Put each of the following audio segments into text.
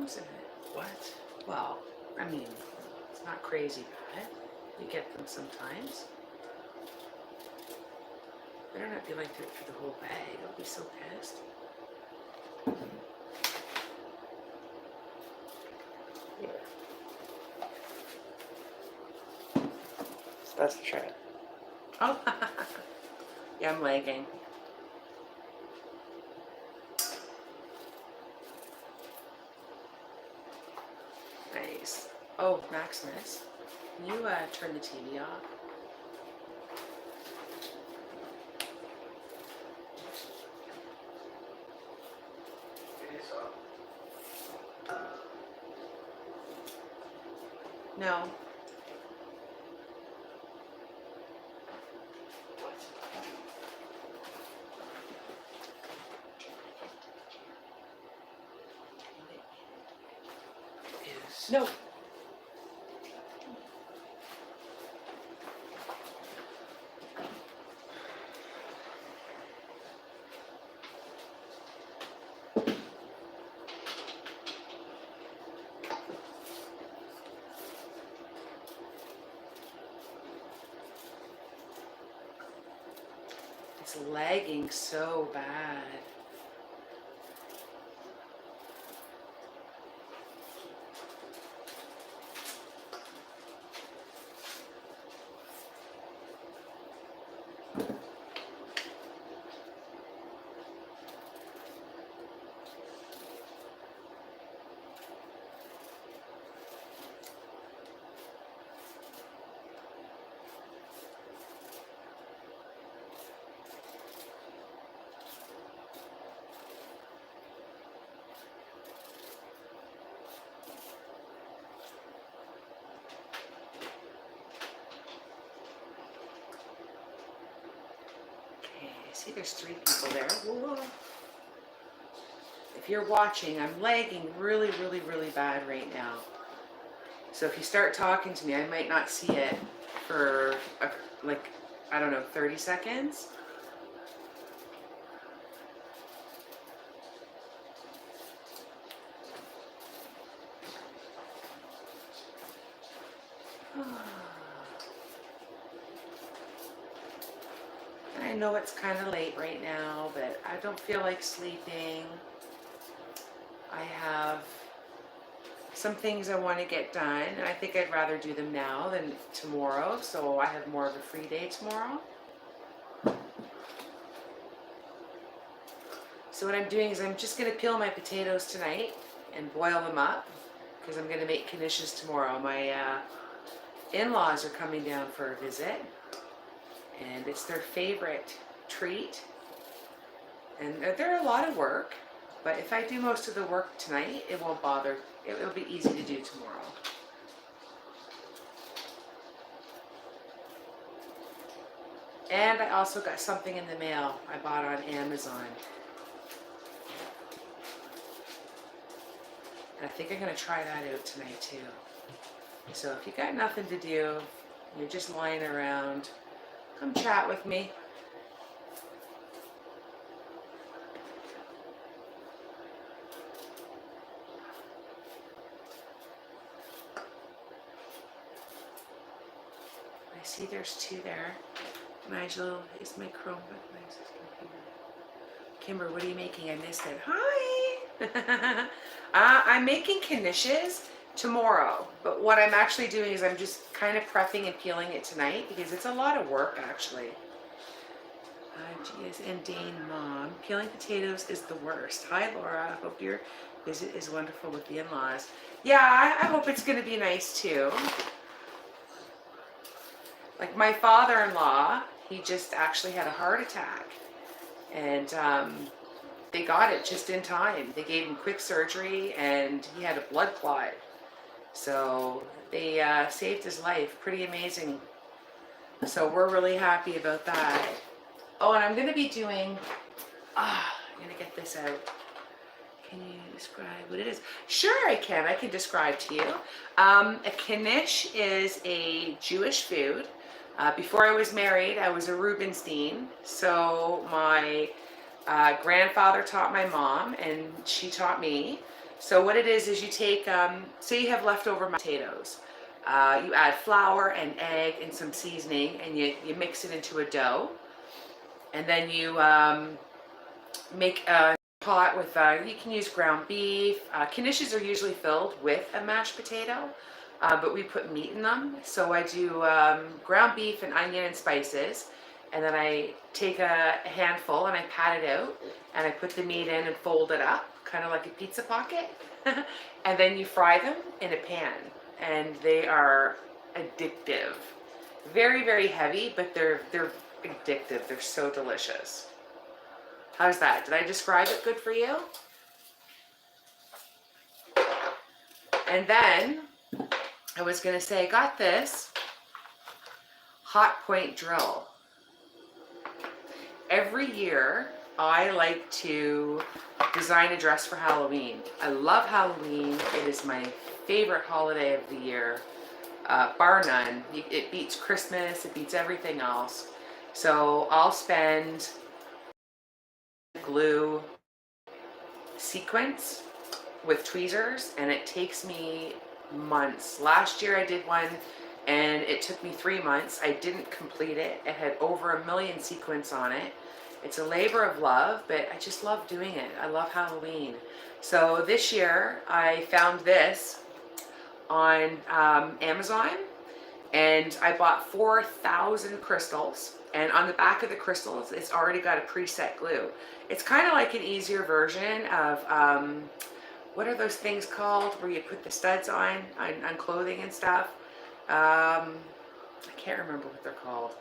worms in it. What? Well, I mean, it's not crazy bad. You get them sometimes. Better not be like that for the whole bag. I'll be so pissed. Yeah. So that's the shrimp. Oh, yeah, I'm lagging. Nice. Oh, Maximus, can you turn the TV off? No. No. It's lagging so bad. See, there's 3 people there. Whoa. If you're watching, I'm lagging really, really, really bad right now. So if you start talking to me, I might not see it for, like, I don't know, 30 seconds. I know it's kind of late right now, but I don't feel like sleeping. I have some things I want to get done, and I think I'd rather do them now than tomorrow, so I have more of a free day tomorrow. So what I'm doing is I'm just going to peel my potatoes tonight and boil them up, because I'm going to make knishes tomorrow. My in-laws are coming down for a visit, and it's their favorite treat. And they're a lot of work, but if I do most of the work tonight, it won't bother. It'll be easy to do tomorrow. And I also got something in the mail I bought on Amazon. And I think I'm going to try that out tonight too. So if you got nothing to do, you're just lying around, come chat with me. I see there's 2 there. Nigel is my Chromebook. Kimber, what are you making? I missed it. Hi! I'm making knishes tomorrow, but what I'm actually doing is I'm just kind of prepping and peeling it tonight because it's a lot of work actually. Geez, and Dane, Mom. Peeling potatoes is the worst. Hi, Laura. Hope your visit is wonderful with the in-laws. Yeah, I hope it's going to be nice too. Like my father-in-law, he just actually had a heart attack, and they got it just in time. They gave him quick surgery, and he had a blood clot. So they saved his life. Pretty amazing. So we're really happy about that. Oh, and I'm going to be doing, I'm going to get this out. Can you describe what it is? Sure, I can. I can describe to you. A knish is a Jewish food. Before I was married, I was a Rubenstein. So my grandfather taught my mom, and she taught me. So what it is you take, say you have leftover potatoes. You add flour and egg and some seasoning, and you mix it into a dough. And then you make a pot with, you can use ground beef. Knishes are usually filled with a mashed potato, but we put meat in them. So I do ground beef and onion and spices. And then I take a handful and I pat it out, and I put the meat in and fold it up, kind of like a pizza pocket. And then you fry them in a pan, and they are addictive. Very, very heavy, but they're addictive. They're so delicious. How's that? Did I describe it good for you? And then I was gonna say, I got this hot point drill. Every year I like to design a dress for Halloween. I love Halloween. It is my favorite holiday of the year, bar none. It beats Christmas, it beats everything else. So I'll spend glue sequence with tweezers, and it takes me months. Last year I did one and it took me 3 months. I didn't complete it. It had over 1 million sequins on it. It's a labor of love, but I just love doing it. I love Halloween. So this year I found this on Amazon, and I bought 4,000 crystals, and on the back of the crystals it's already got a preset glue. It's kind of like an easier version of what are those things called where you put the studs on clothing and stuff. I can't remember what they're called.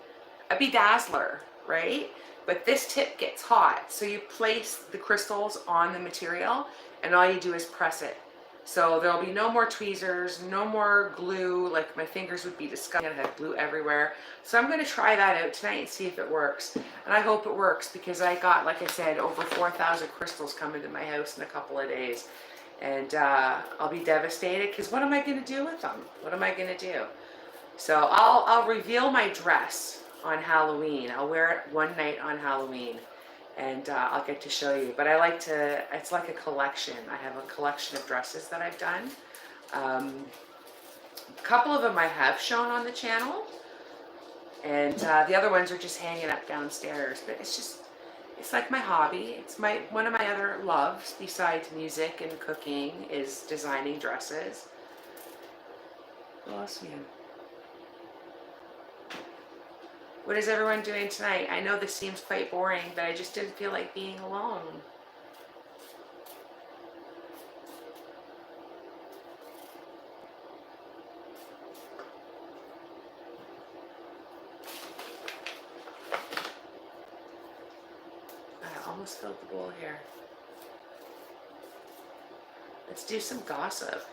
A bedazzler, right? But this tip gets hot, so you place the crystals on the material and all you do is press it. So there'll be no more tweezers, no more glue, like my fingers would be disgusting. I have glue everywhere. So I'm going to try that out tonight and see if it works. And I hope it works, because I got, like I said, over 4,000 crystals coming to my house in a couple of days. And I'll be devastated, because what am I going to do with them? What am I going to do? So I'll reveal my dress on Halloween. I'll wear it one night on Halloween, and I'll get to show you. But I like to, it's like a collection. I have a collection of dresses that I've done. A couple of them I have shown on the channel, and the other ones are just hanging up downstairs. But it's just, it's like my hobby. It's one of my other loves besides music and cooking is designing dresses. What else we have? What is everyone doing tonight? I know this seems quite boring, but I just didn't feel like being alone. I almost filled the bowl here. Let's do some gossip.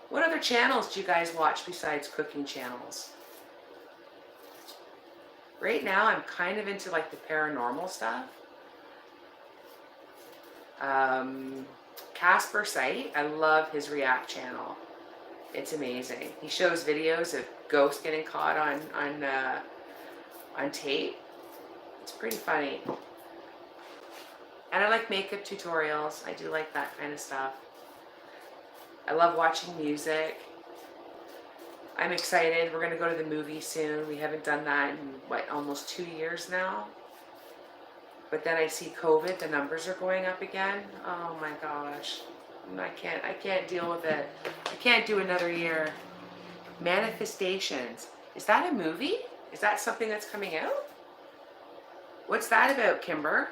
What other channels do you guys watch besides cooking channels? Right now, I'm kind of into like the paranormal stuff. Casper Sight, I love his React channel. It's amazing. He shows videos of ghosts getting caught on tape. It's pretty funny. And I like makeup tutorials. I do like that kind of stuff. I love watching music. I'm excited. We're going to go to the movie soon. We haven't done that in, what, almost 2 years now? But then I see COVID, the numbers are going up again. Oh my gosh. I can't deal with it. I can't do another year. Manifestations. Is that a movie? Is that something that's coming out? What's that about, Kimber?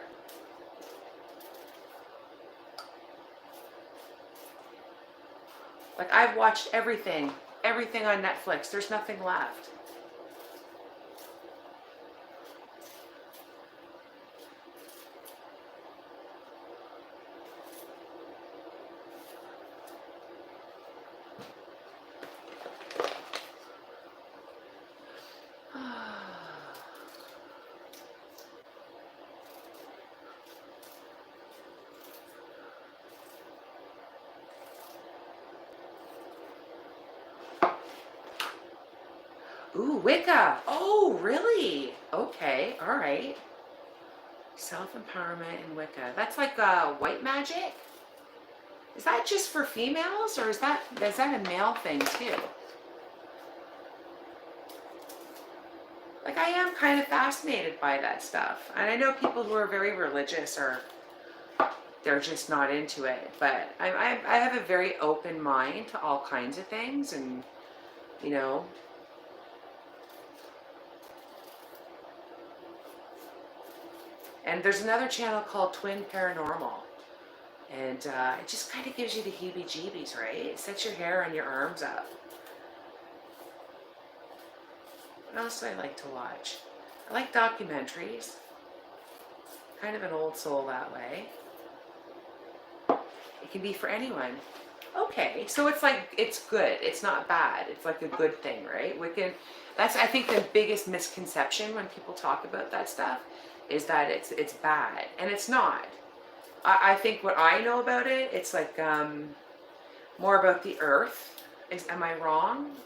Like, I've watched everything on Netflix. There's nothing left. Ooh, Wicca. Oh, really? Okay, all right. Self-empowerment and Wicca. That's like white magic? Is that just for females, or is that a male thing too? Like, I am kind of fascinated by that stuff. And I know people who are very religious are, they're just not into it. But I have a very open mind to all kinds of things. And, you know, and there's another channel called Twin Paranormal. And it just kind of gives you the heebie-jeebies, right? It sets your hair on your arms up. What else do I like to watch? I like documentaries. Kind of an old soul that way. It can be for anyone. Okay, so it's like, it's good. It's not bad. It's like a good thing, right? That's, I think, the biggest misconception when people talk about that stuff is that it's bad. And it's not. I think what I know about it, it's like more about the earth. Am I wrong?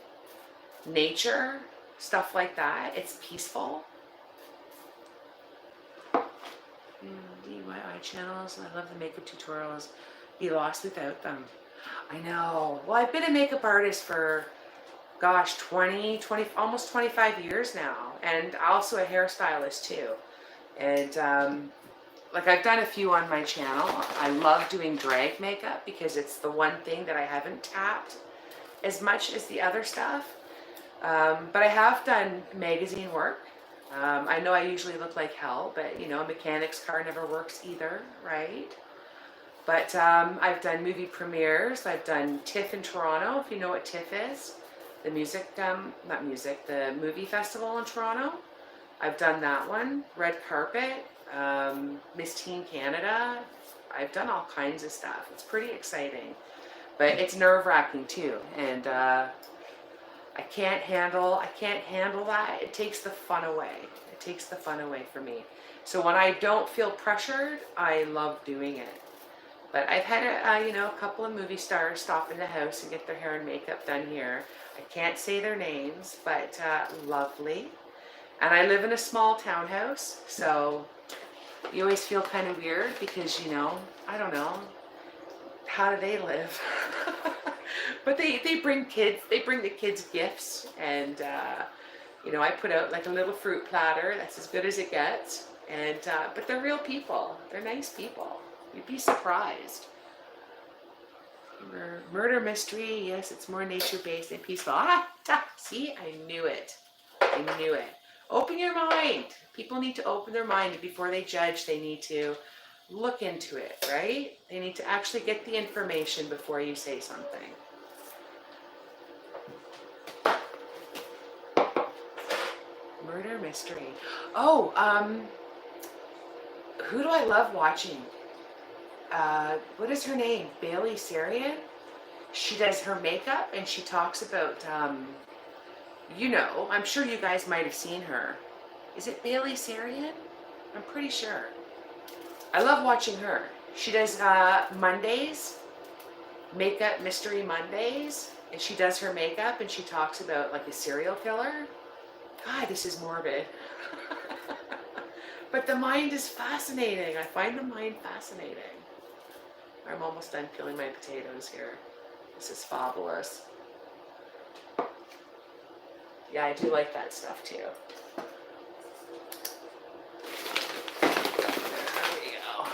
Nature, stuff like that. It's peaceful. DIY channels. I love the makeup tutorials. Be lost without them. I know. Well, I've been a makeup artist for, gosh, 20, almost 25 years now. And also a hairstylist too. And like, I've done a few on my channel. I love doing drag makeup because it's the one thing that I haven't tapped as much as the other stuff. But I have done magazine work. I know I usually look like hell, but you know, a mechanic's car never works either, right? But I've done movie premieres. I've done TIFF in Toronto, if you know what TIFF is. The the movie festival in Toronto. I've done that one. Red carpet, Miss Teen Canada. I've done all kinds of stuff. It's pretty exciting, but it's nerve-wracking too. And I can't handle that. It takes the fun away. It takes the fun away for me. So when I don't feel pressured, I love doing it. But I've had a couple of movie stars stop in the house and get their hair and makeup done here. I can't say their names, but lovely. And I live in a small townhouse, so you always feel kind of weird because, you know, I don't know, how do they live? But they bring the kids gifts, and you know, I put out like a little fruit platter that's as good as it gets. And but they're real people. They're nice people. You'd be surprised. Murder mystery, yes, it's more nature-based and peaceful. See, I knew it. I knew it. Open your mind. People need to open their mind before they judge. They need to look into it, right? They need to actually get the information before you say something. Murder mystery. Oh, who do I love watching? What is her name? Bailey Sarian. She does her makeup and she talks about, you know, I'm sure you guys might have seen her. Is it Bailey Sarian? I'm pretty sure. I love watching her. She does Mondays, Makeup Mystery Mondays, and she does her makeup and she talks about like a serial killer. God, this is morbid. But the mind is fascinating. I find the mind fascinating. I'm almost done peeling my potatoes here. This is fabulous. Yeah, I do like that stuff too. There we go.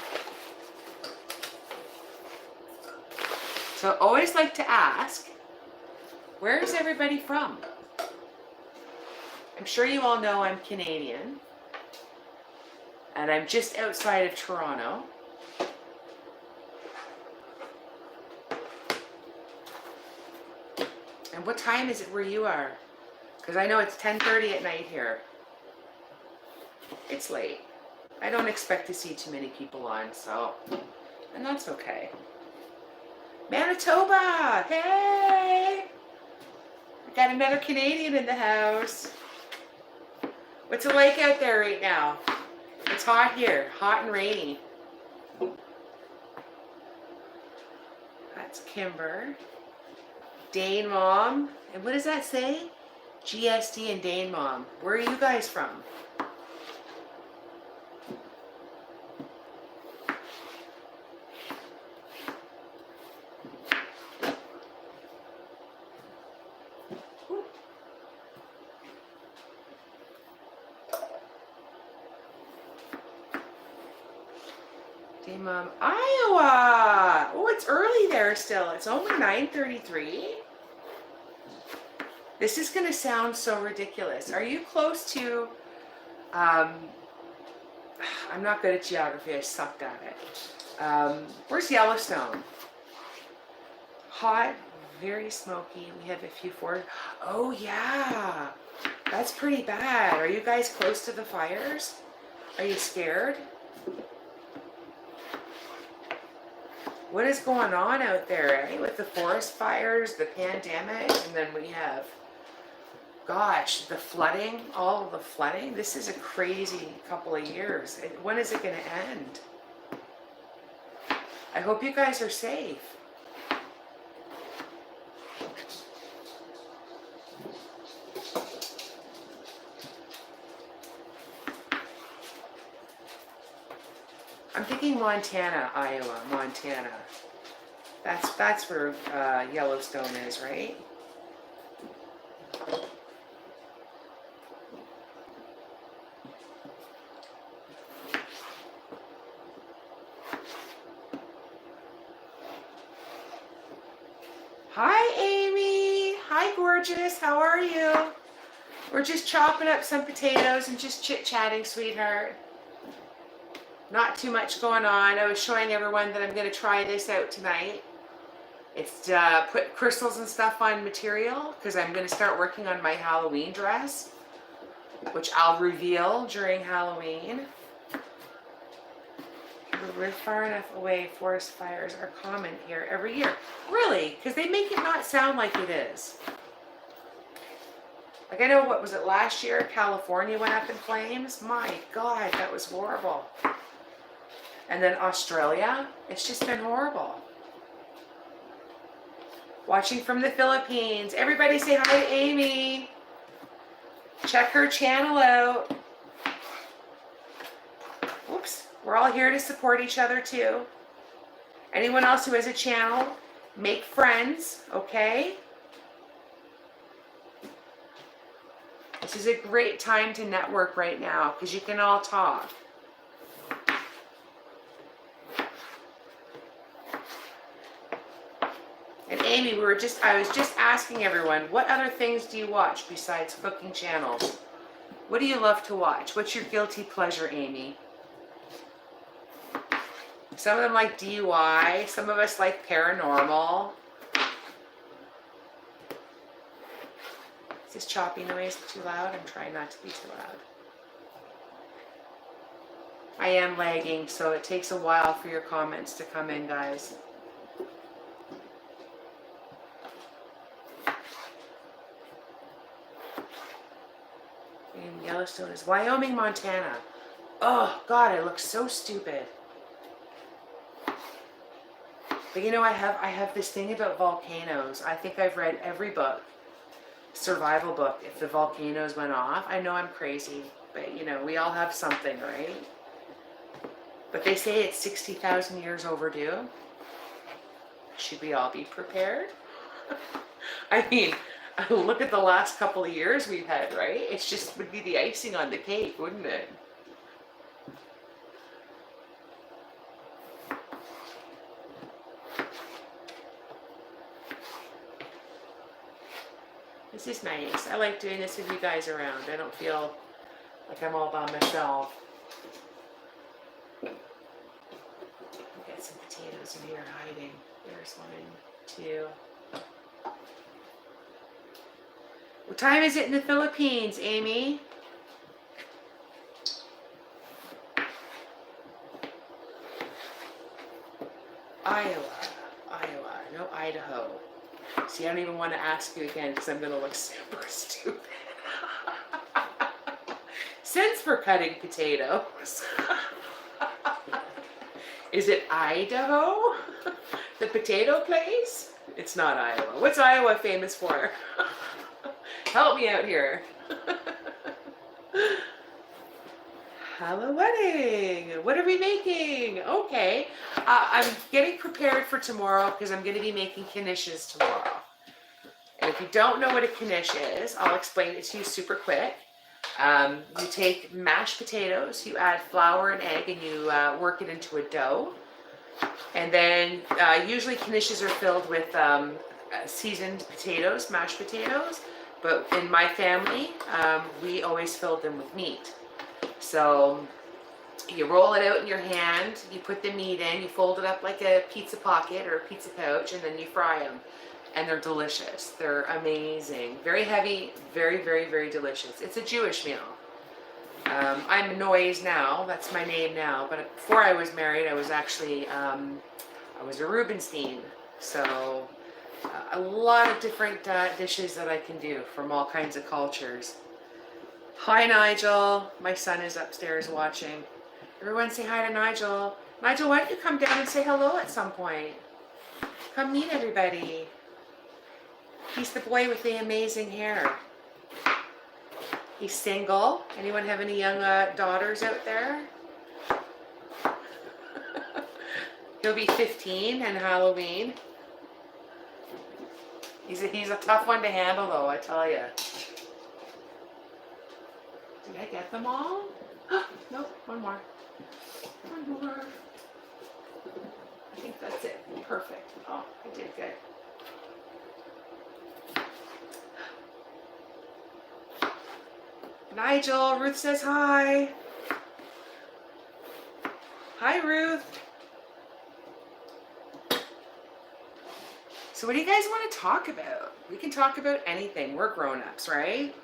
So I always like to ask, where is everybody from? I'm sure you all know I'm Canadian. And I'm just outside of Toronto. And what time is it where you are? Because I know it's 10:30 at night here. It's late. I don't expect to see too many people on, so, and that's okay. Manitoba, hey! We got another Canadian in the house. What's it like out there right now? It's hot here, hot and rainy. That's Kimber. Dane Mom. And what does that say? GSD and Dane Mom. Where are you guys from? Hey, Mom. Iowa! Oh, it's early there still. It's only 9:33. This is going to sound so ridiculous. Are you close to, I'm not good at geography. I sucked at it. Where's Yellowstone? Hot, very smoky. We have a few forests. Oh, yeah. That's pretty bad. Are you guys close to the fires? Are you scared? What is going on out there, eh? With the forest fires, the pandemic, and then we have, gosh, the flooding, all of the flooding. This is a crazy couple of years. When is it going to end? I hope you guys are safe. I'm thinking Montana, Iowa, Montana. That's where Yellowstone is, right? Hi, Amy. Hi, gorgeous. How are you? We're just chopping up some potatoes and just chit-chatting, sweetheart. Not too much going on. I was showing everyone that I'm going to try this out tonight. It's put crystals and stuff on material because I'm going to start working on my Halloween dress, which I'll reveal during Halloween. We're far enough away, forest fires are common here every year. Really? Because they make it not sound like it is. Like, I know, what was it, last year? California went up in flames. My God, that was horrible. And then Australia, it's just been horrible. Watching from the Philippines. Everybody say hi to Amy. Check her channel out. Whoops. We're all here to support each other too. Anyone else who has a channel, make friends, okay? This is a great time to network right now because you can all talk. And Amy, I was just asking everyone, what other things do you watch besides cooking channels? What do you love to watch? What's your guilty pleasure, Amy? Some of them like DUI, some of us like paranormal. Is this choppy noise too loud? I'm trying not to be too loud. I am lagging, so it takes a while for your comments to come in, guys. And Yellowstone is Wyoming, Montana. Oh, God, I look so stupid. But you know, I have this thing about volcanoes. I think I've read every book, survival book, if the volcanoes went off. I know I'm crazy, but you know, we all have something, right? But they say it's 60,000 years overdue. Should we all be prepared? I mean, look at the last couple of years we've had, right? It's just would be the icing on the cake, wouldn't it? This is nice. I like doing this with you guys around. I don't feel like I'm all by myself. Got some potatoes in here hiding. There's 1, 2. What time is it in the Philippines, Amy? Iowa, no Idaho. See, I don't even want to ask you again because I'm going to look super stupid. Since we're cutting potatoes, is it Idaho? The potato place? It's not Iowa. What's Iowa famous for? Help me out here. Hello, wedding. What are we making? Okay. I'm getting prepared for tomorrow because I'm going to be making knishes tomorrow. And if you don't know what a knish is, I'll explain it to you super quick. You take mashed potatoes, you add flour and egg, and you work it into a dough. And then usually knishes are filled with seasoned potatoes, mashed potatoes. But in my family, we always filled them with meat. So you roll it out in your hand, you put the meat in, you fold it up like a pizza pocket or a pizza pouch, and then you fry them. And they're delicious. They're amazing. Very heavy, very, very, very delicious. It's a Jewish meal. I'm Noyes now. That's my name now. But before I was married, I was actually, I was a Rubenstein. So a lot of different dishes that I can do from all kinds of cultures. Hi, Nigel. My son is upstairs watching. Everyone say hi to Nigel. Nigel, why don't you come down and say hello at some point? Come meet everybody. He's the boy with the amazing hair. He's single. Anyone have any young daughters out there? He'll be 15 on Halloween. He's a tough one to handle though, I tell you. Did I get them all? Nope, one more. One more. I think that's it. Perfect. Oh, I did good. Nigel, Ruth says hi. Hi, Ruth. So what do you guys want to talk about? We can talk about anything. We're grown-ups, right?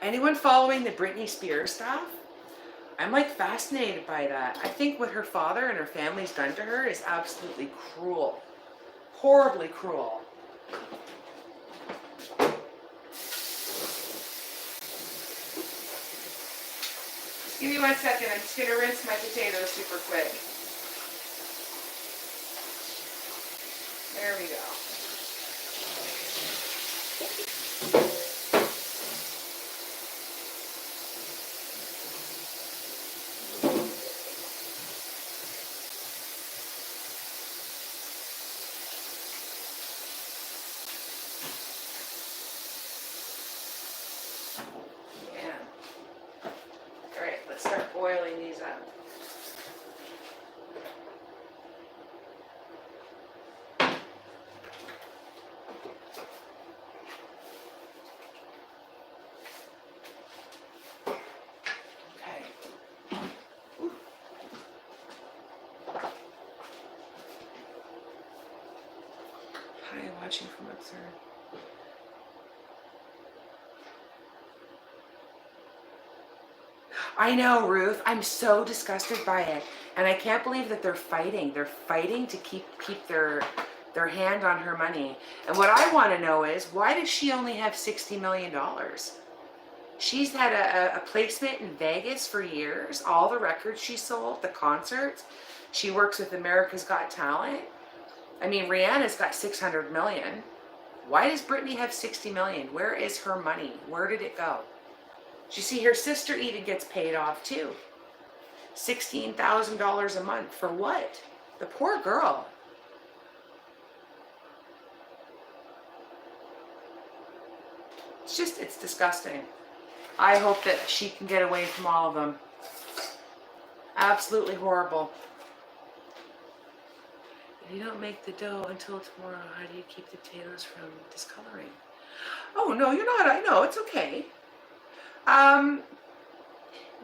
Anyone following the Britney Spears stuff? I'm like fascinated by that. I think what her father and her family's done to her is absolutely cruel. Horribly cruel. Give me 1 second. I'm just going to rinse my potatoes super quick. There we go. Start boiling these up. Okay. Hi, watching from upstairs. I know, Ruth. I'm so disgusted by it, and I can't believe that they're fighting. They're fighting to keep their hand on her money. And what I want to know is, why does she only have $60 million? She's had a placement in Vegas for years. All the records she sold, the concerts. She works with America's Got Talent. I mean, Rihanna's got 600 million. Why does Britney have 60 million? Where is her money? Where did it go? You see, her sister even gets paid off too. $16,000 a month. For what? The poor girl. It's disgusting. I hope that she can get away from all of them. Absolutely horrible. If you don't make the dough until tomorrow, how do you keep the potatoes from discoloring? Oh, no, you're not. I know, it's okay.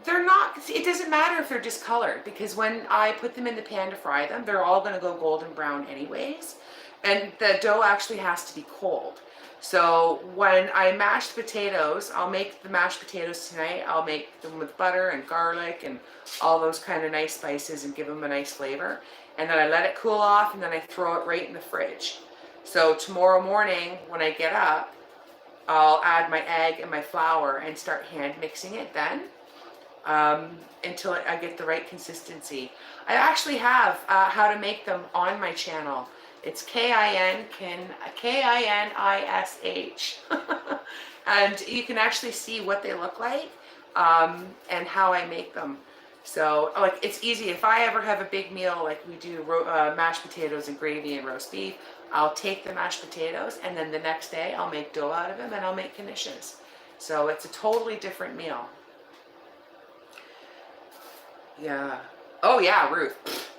They're not, it doesn't matter if they're discolored, because when I put them in the pan to fry them, they're all going to go golden brown anyways. And the dough actually has to be cold. So when I mash potatoes, I'll make the mashed potatoes tonight. I'll make them with butter and garlic and all those kind of nice spices and give them a nice flavor. And then I let it cool off, and then I throw it right in the fridge. So tomorrow morning when I get up, I'll add my egg and my flour and start hand mixing it then until I get the right consistency. I actually have how to make them on my channel. It's K-I-N-I-S-H. And you can actually see what they look like and how I make them. So, like, it's easy. If I ever have a big meal, like we do mashed potatoes and gravy and roast beef, I'll take the mashed potatoes, and then the next day I'll make dough out of them, and I'll make knishes. So it's a totally different meal. Yeah. Oh yeah, Ruth.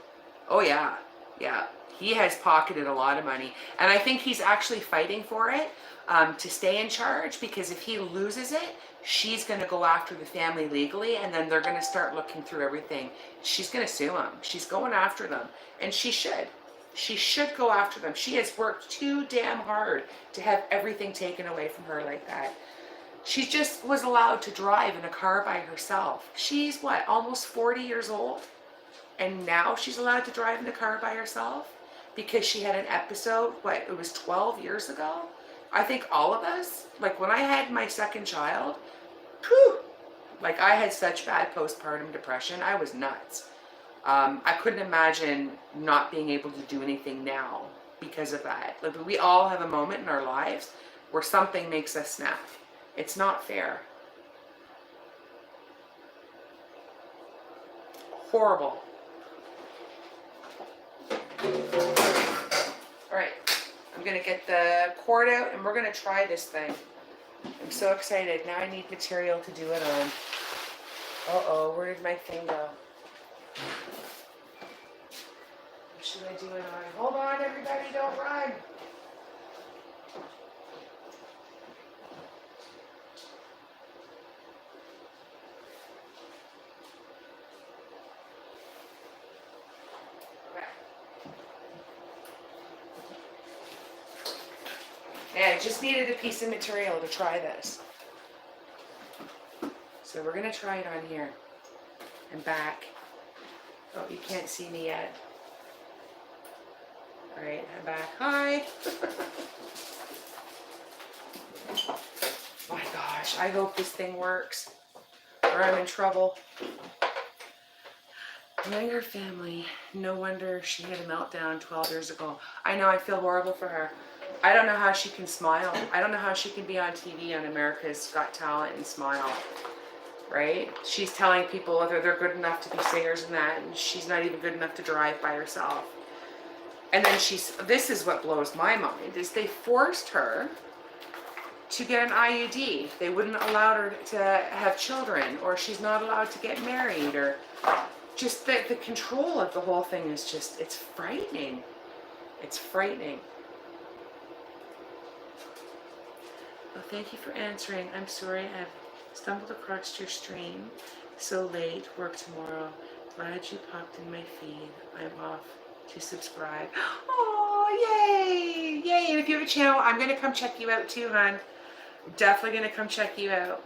Oh yeah. Yeah. He has pocketed a lot of money. And I think he's actually fighting for it to stay in charge, because if he loses it, she's going to go after the family legally, and then they're going to start looking through everything. She's going to sue him. She's going after them. And she should. She should go after them. She has worked too damn hard to have everything taken away from her like that. She just was allowed to drive in a car by herself. She's what, almost 40 years old? And now she's allowed to drive in a car by herself because she had an episode, what, it was 12 years ago? I think all of us, like when I had my second child, whew, like I had such bad postpartum depression, I was nuts. I couldn't imagine not being able to do anything now because of that. Like we all have a moment in our lives where something makes us snap. It's not fair. Horrible. All right, I'm gonna get the cord out and we're gonna try this thing. I'm so excited. Now I need material to do it on. Uh-oh, where did my thing go? What should I do it on? Hold on, everybody, don't run. Yeah, I just needed a piece of material to try this. So we're gonna try it on here and back. Oh, you can't see me yet. All right, I'm back. Hi. My gosh, I hope this thing works or I'm in trouble. Younger family, no wonder she had a meltdown 12 years ago. I know, I feel horrible for her. I don't know how she can smile. I don't know how she can be on TV on America's Got Talent and smile, right? She's telling people whether they're good enough to be singers and that, and she's not even good enough to drive by herself. And then this is what blows my mind, is they forced her to get an IUD. They wouldn't allow her to have children, or she's not allowed to get married, or just the control of the whole thing is just, it's frightening. It's frightening. Well, thank you for answering. I'm sorry I've stumbled across your stream so late. Work tomorrow. Glad you popped in my feed. I'm off to subscribe. Oh, yay! Yay! And if you have a channel, I'm going to come check you out too, hon. I'm definitely going to come check you out.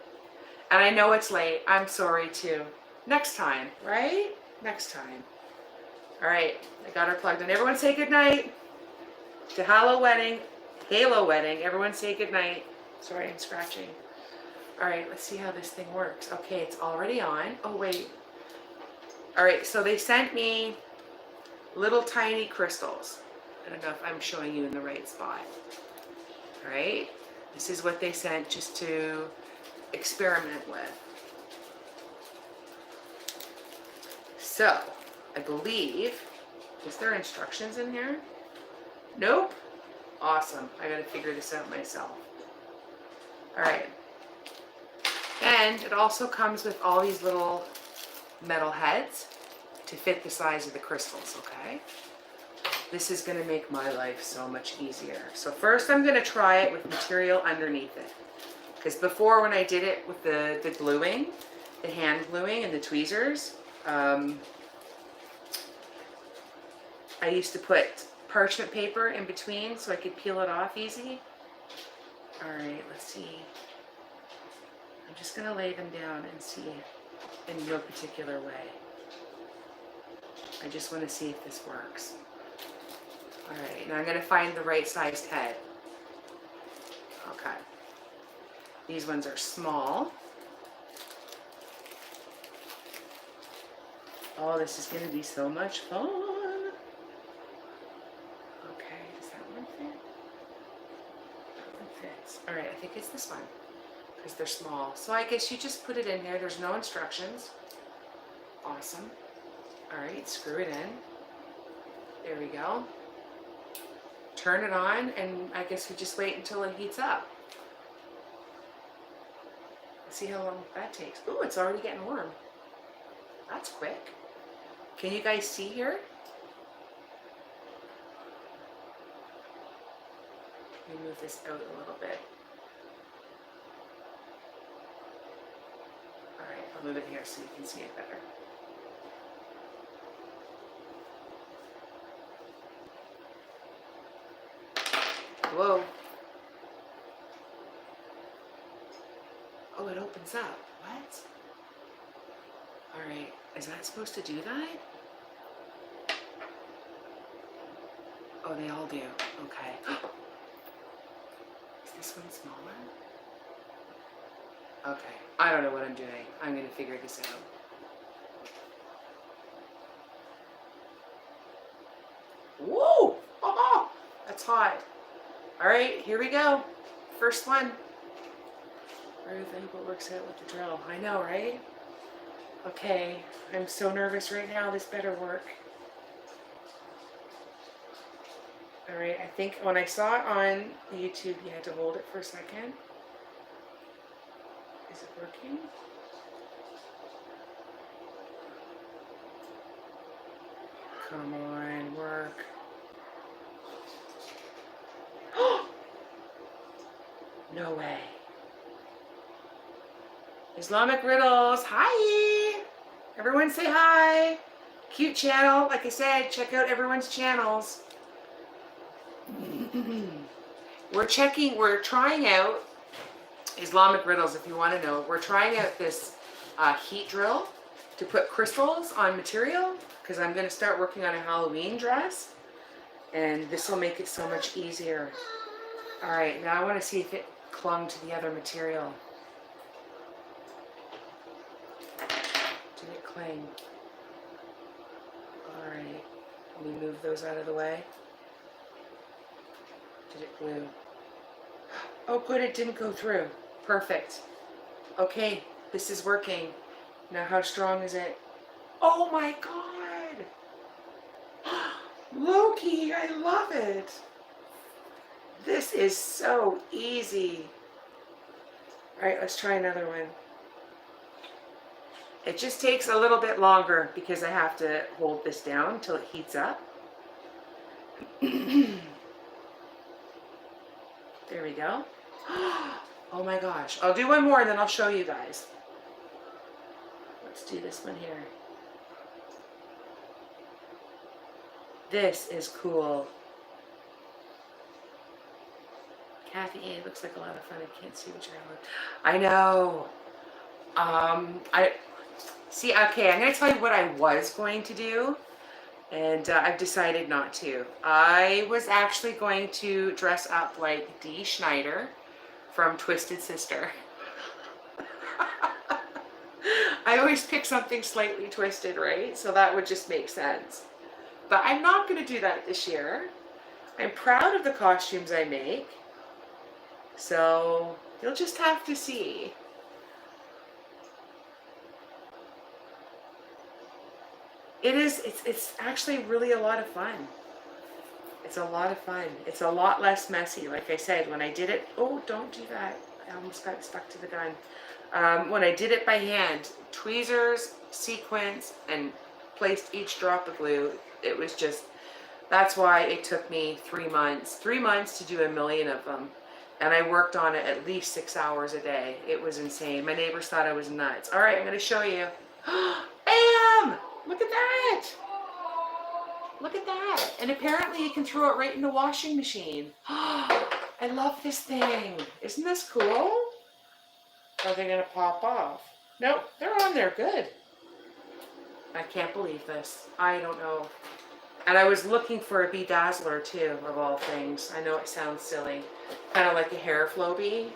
And I know it's late. I'm sorry too. Next time, right? Next time. All right. I got her plugged in. Everyone say goodnight to Halo Wedding. Halo Wedding. Everyone say goodnight. Sorry, I'm scratching. All right, let's see how this thing works. Okay, it's already on. Oh, wait. All right, so they sent me little tiny crystals. I don't know if I'm showing you in the right spot. All right, this is what they sent just to experiment with. So, I believe, is there instructions in here? Nope. Awesome, I gotta figure this out myself. All right, and it also comes with all these little metal heads to fit the size of the crystals, okay? This is gonna make my life so much easier. So first I'm gonna try it with material underneath it. Because before, when I did it with the gluing, the hand gluing and the tweezers, I used to put parchment paper in between so I could peel it off easy. All right, let's see. I'm just gonna lay them down and see in no particular way. I just wanna see if this works. All right, now I'm gonna find the right sized head. Okay. These ones are small. Oh, this is gonna be so much fun. Okay, does that one fit? That one fits. All right, I think it's this one because they're small. So I guess you just put it in here. There's no instructions. Awesome. All right, screw it in. There we go. Turn it on, and I guess we just wait until it heats up. Let's see how long that takes. Ooh, it's already getting warm. That's quick. Can you guys see here? Let me move this out a little bit. All right, I'll move it here so you can see it better. Whoa. Oh, it opens up. What? All right, is that supposed to do that? Oh, they all do. Okay. Is this one smaller? Okay, I don't know what I'm doing. I'm gonna figure this out. Whoa! Oh, that's hot. All right, here we go. First one. I think what works out with the drill. I know, right? Okay, I'm so nervous right now. This better work. All right, I think when I saw it on YouTube, you had to hold it for a second. Is it working? Come on, work. No way. Islamic Riddles, hi! Everyone say hi. Cute channel, like I said, check out everyone's channels. We're trying out Islamic Riddles, if you want to know. We're trying out this heat drill to put crystals on material, because I'm going to start working on a Halloween dress, and this will make it so much easier. All right, now I want to see if it clung to the other material. Did it cling? All right, let me move those out of the way. Did it glue? Oh, good, it didn't go through. Perfect. Okay, this is working. Now, how strong is it? Oh my God! Loki, I love it. This is so easy. All right, let's try another one. It just takes a little bit longer because I have to hold this down until it heats up. There we go. Oh my gosh. I'll do one more and then I'll show you guys. Let's do this one here. This is cool. Kathy A, looks like a lot of fun. I can't see what you're on. I know. I see. Okay, I'm going to tell you what I was going to do, and I've decided not to. I was actually going to dress up like Dee Schneider from Twisted Sister. I always pick something slightly twisted, right? So that would just make sense. But I'm not going to do that this year. I'm proud of the costumes I make. So you'll just have to see. It's actually really a lot of fun. It's a lot of fun. It's a lot less messy. Like I said, when I did it, oh, don't do that. I almost got stuck to the gun. When I did it by hand, tweezers, sequins, and placed each drop of glue, it was just, that's why it took me 3 months. 3 months to do 1 million of them. And I worked on it at least 6 hours a day. It was insane. My neighbors thought I was nuts. All right, I'm going to show you. Bam! Look at that. Look at that. And apparently you can throw it right in the washing machine. I love this thing. Isn't this cool? Are they going to pop off? Nope, they're on there good. I can't believe this. I don't know. And I was looking for a bedazzler too, of all things. I know it sounds silly. Kind of like a hair flow bee.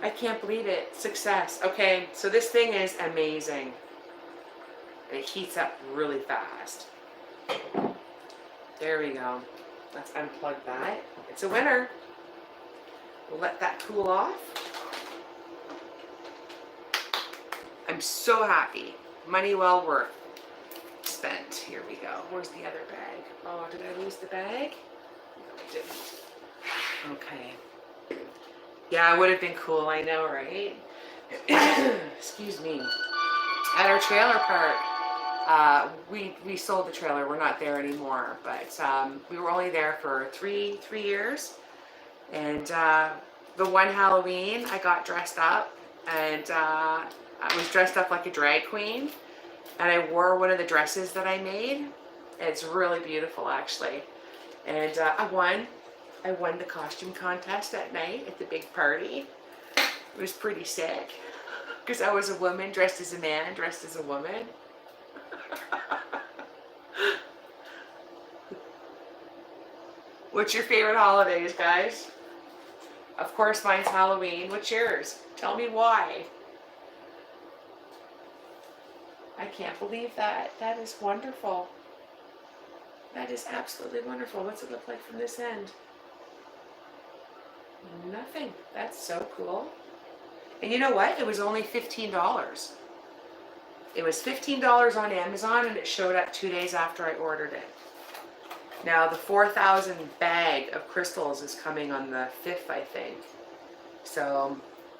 I can't believe it. Success. Okay, so this thing is amazing. It heats up really fast. There we go. Let's unplug that. It's a winner. We'll let that cool off. I'm so happy. Money well worth spent. Here we go. Where's the other bag? Oh, did I lose the bag? No, I didn't. Okay. Yeah, it would have been cool. I know, right? Excuse me. At our trailer park, we sold the trailer. We're not there anymore, but we were only there for three years. And the one Halloween, I got dressed up, and I was dressed up like a drag queen, and I wore one of the dresses that I made. It's really beautiful, actually. And I won. I won the costume contest at night at the big party. It was pretty sick because I was a woman dressed as a man, dressed as a woman. What's your favorite holidays, guys? Of course, mine's Halloween. What's yours? Tell me why. I can't believe that. That is wonderful. That is absolutely wonderful. What's it look like from this end? Nothing. That's so cool. And you know what? It was only $15. It was $15 on Amazon, and it showed up 2 days after I ordered it. Now the 4,000 bag of crystals is coming on the 5th, I think. So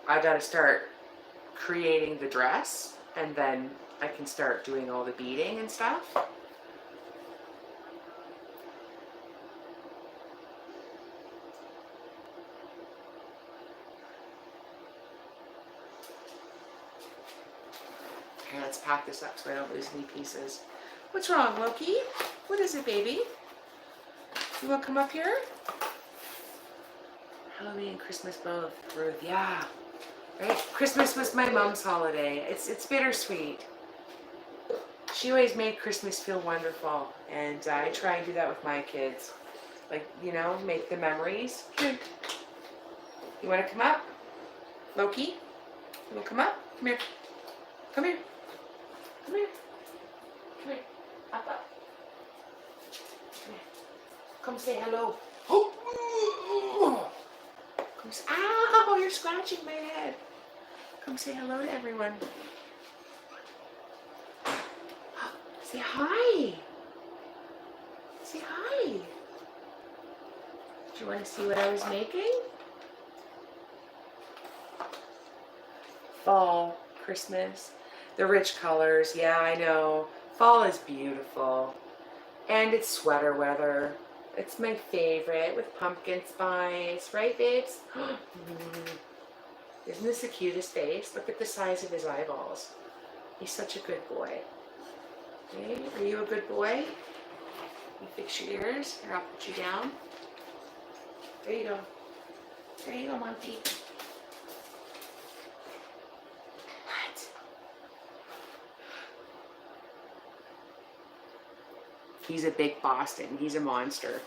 I got to start creating the dress, and then I can start doing all the beading and stuff. Okay, let's pack this up so I don't lose any pieces. What's wrong, Loki? What is it, baby? You want to come up here? Halloween and Christmas both, Ruth. Yeah. Right? Christmas was my mom's holiday. It's bittersweet. She always made Christmas feel wonderful, and I try and do that with my kids. Like, you know, make the memories. You want to come up? Loki? You want to come up? Come here. Come here. Come here. Come here. Up, up. Come here. Come say hello. Oh. Come say, ow, you're scratching my head. Come say hello to everyone. Say hi. Say hi. Do you want to see what I was making? Fall, Christmas, the rich colors. Yeah, I know. Fall is beautiful. And it's sweater weather. It's my favorite with pumpkin spice. Right, babes? Isn't this the cutest face? Look at the size of his eyeballs. He's such a good boy. Okay, are you a good boy? You fix your ears. Here, I'll put you down. There you go. There you go, Monty. What? He's a big Boston. He's a monster.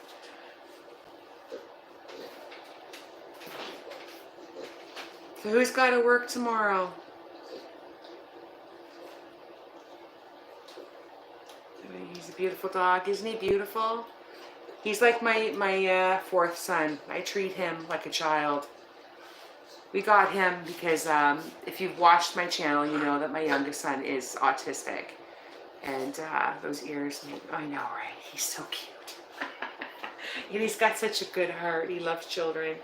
So who's got to work tomorrow? He's a beautiful dog. Isn't he beautiful? He's like my fourth son. I treat him like a child. We got him because if you've watched my channel, you know that my youngest son is autistic. And those ears, I know, right? He's so cute. And he's got such a good heart. He loves children.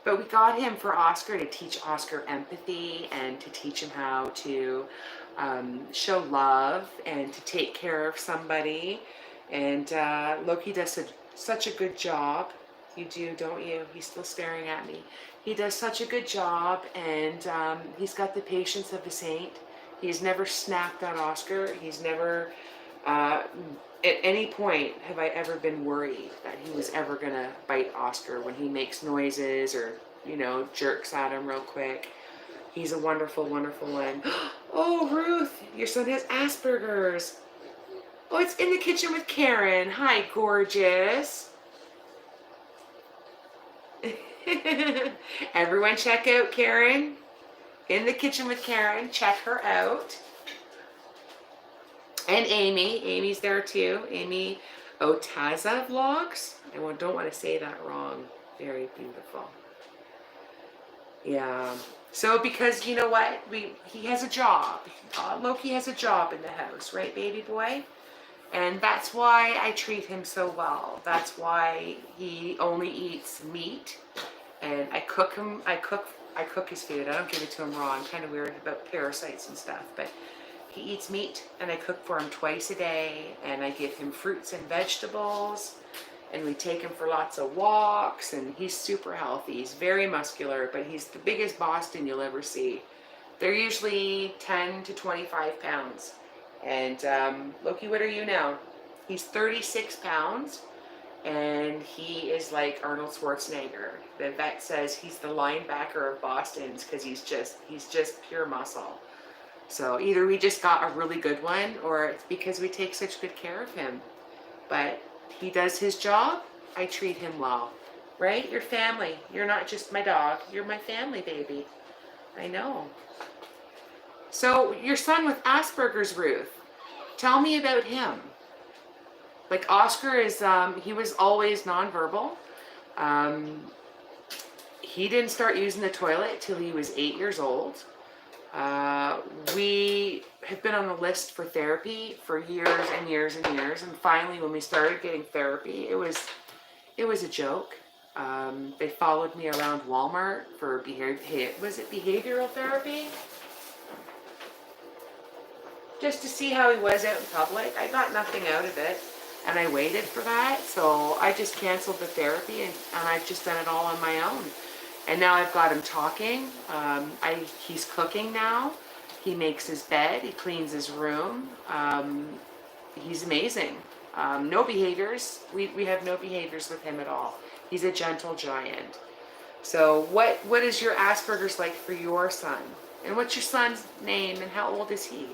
But we got him for Oscar to teach Oscar empathy and to teach him how to show love and to take care of somebody. And Loki does such a good job. You do, don't you? He's still staring at me. He does such a good job, and he's got the patience of a saint. He's never snapped at Oscar. He's never, at any point, have I ever been worried that he was ever going to bite Oscar when he makes noises or, you know, jerks at him real quick. He's a wonderful, wonderful one. Oh, Ruth, your son has Asperger's. Oh, it's in the kitchen with Karen. Hi, gorgeous. Everyone check out Karen. In the kitchen with Karen. Check her out. And Amy. Amy's there too. Amy Otaza Vlogs. I don't want to say that wrong. Very beautiful. Yeah. So because you know what? He has a job. Loki has a job in the house, right, baby boy? And that's why I treat him so well. That's why he only eats meat. And I cook his food. I don't give it to him raw. I'm kind of weird about parasites and stuff, but He eats meat, and I cook for him twice a day, and I give him fruits and vegetables, and we take him for lots of walks, and he's super healthy. He's very muscular, but he's the biggest Boston you'll ever see. They're usually 10 to 25 pounds. And Loki, what are you now? He's 36 pounds, and he is like Arnold Schwarzenegger. The vet says he's the linebacker of Boston's because he's just pure muscle. So either we just got a really good one, or it's because we take such good care of him. But he does his job. I treat him well, right? You're family. You're not just my dog. You're my family, baby. I know. So your son with Asperger's, Ruth, tell me about him. Like Oscar is, he was always nonverbal. He didn't start using the toilet till he was 8 years old. We have been on the list for therapy for years and years and years, and finally when we started getting therapy, it was a joke. They followed me around Walmart for behavioral therapy? Just to see how he was out in public. I got nothing out of it, and I waited for that, so I just canceled the therapy, and I've just done it all on my own. And now I've got him talking. He's cooking now. He makes his bed. He cleans his room. He's amazing. No behaviors. We have no behaviors with him at all. He's a gentle giant. So what is your Asperger's like for your son? And what's your son's name, and how old is he?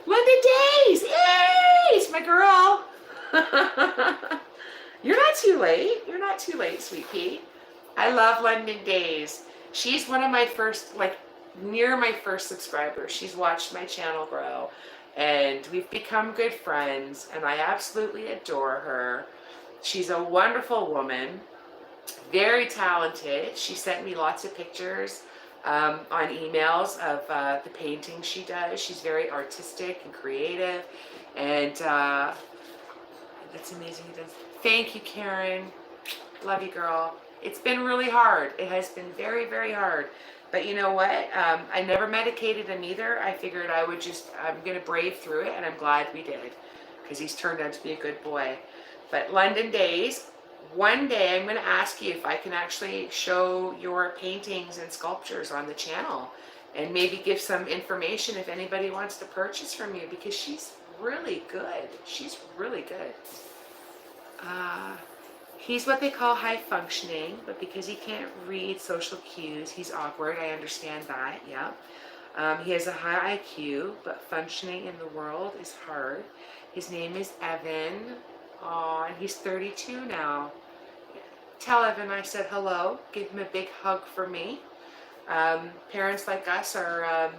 London Days! Yay! It's my girl. You're not too late. You're not too late, sweet pea. I love London Days. She's one of my first, near my first subscribers. She's watched my channel grow, and we've become good friends, and I absolutely adore her. She's a wonderful woman, very talented. She sent me lots of pictures on emails of the paintings she does. She's very artistic and creative, and that's amazing. Thank you, Karen. Love you, girl. It's been really hard. It has been very, very hard. But you know what? I never medicated him either. I figured I'm going to brave through it, and I'm glad we did, because he's turned out to be a good boy. But London Days, one day I'm going to ask you if I can actually show your paintings and sculptures on the channel, and maybe give some information if anybody wants to purchase from you, because she's really good. She's really good. He's what they call high functioning, but because he can't read social cues, he's awkward. I understand that, yeah. He has a high IQ, but functioning in the world is hard. His name is Evan. Aw, and he's 32 now. Tell Evan I said hello. Give him a big hug for me. Parents like us are,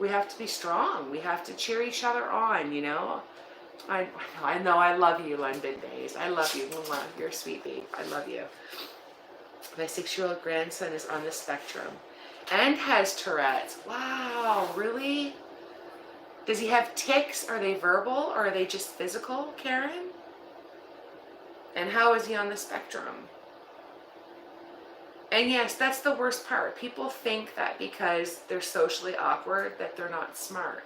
we have to be strong. We have to cheer each other on, you know. I know, I love you, London Days. I love you. You're a sweet babe. I love you. My 6-year-old grandson is on the spectrum and has Tourette's. Wow, really? Does he have tics? Are they verbal, or are they just physical, Karen? And how is he on the spectrum? And yes, that's the worst part. People think that because they're socially awkward that they're not smart.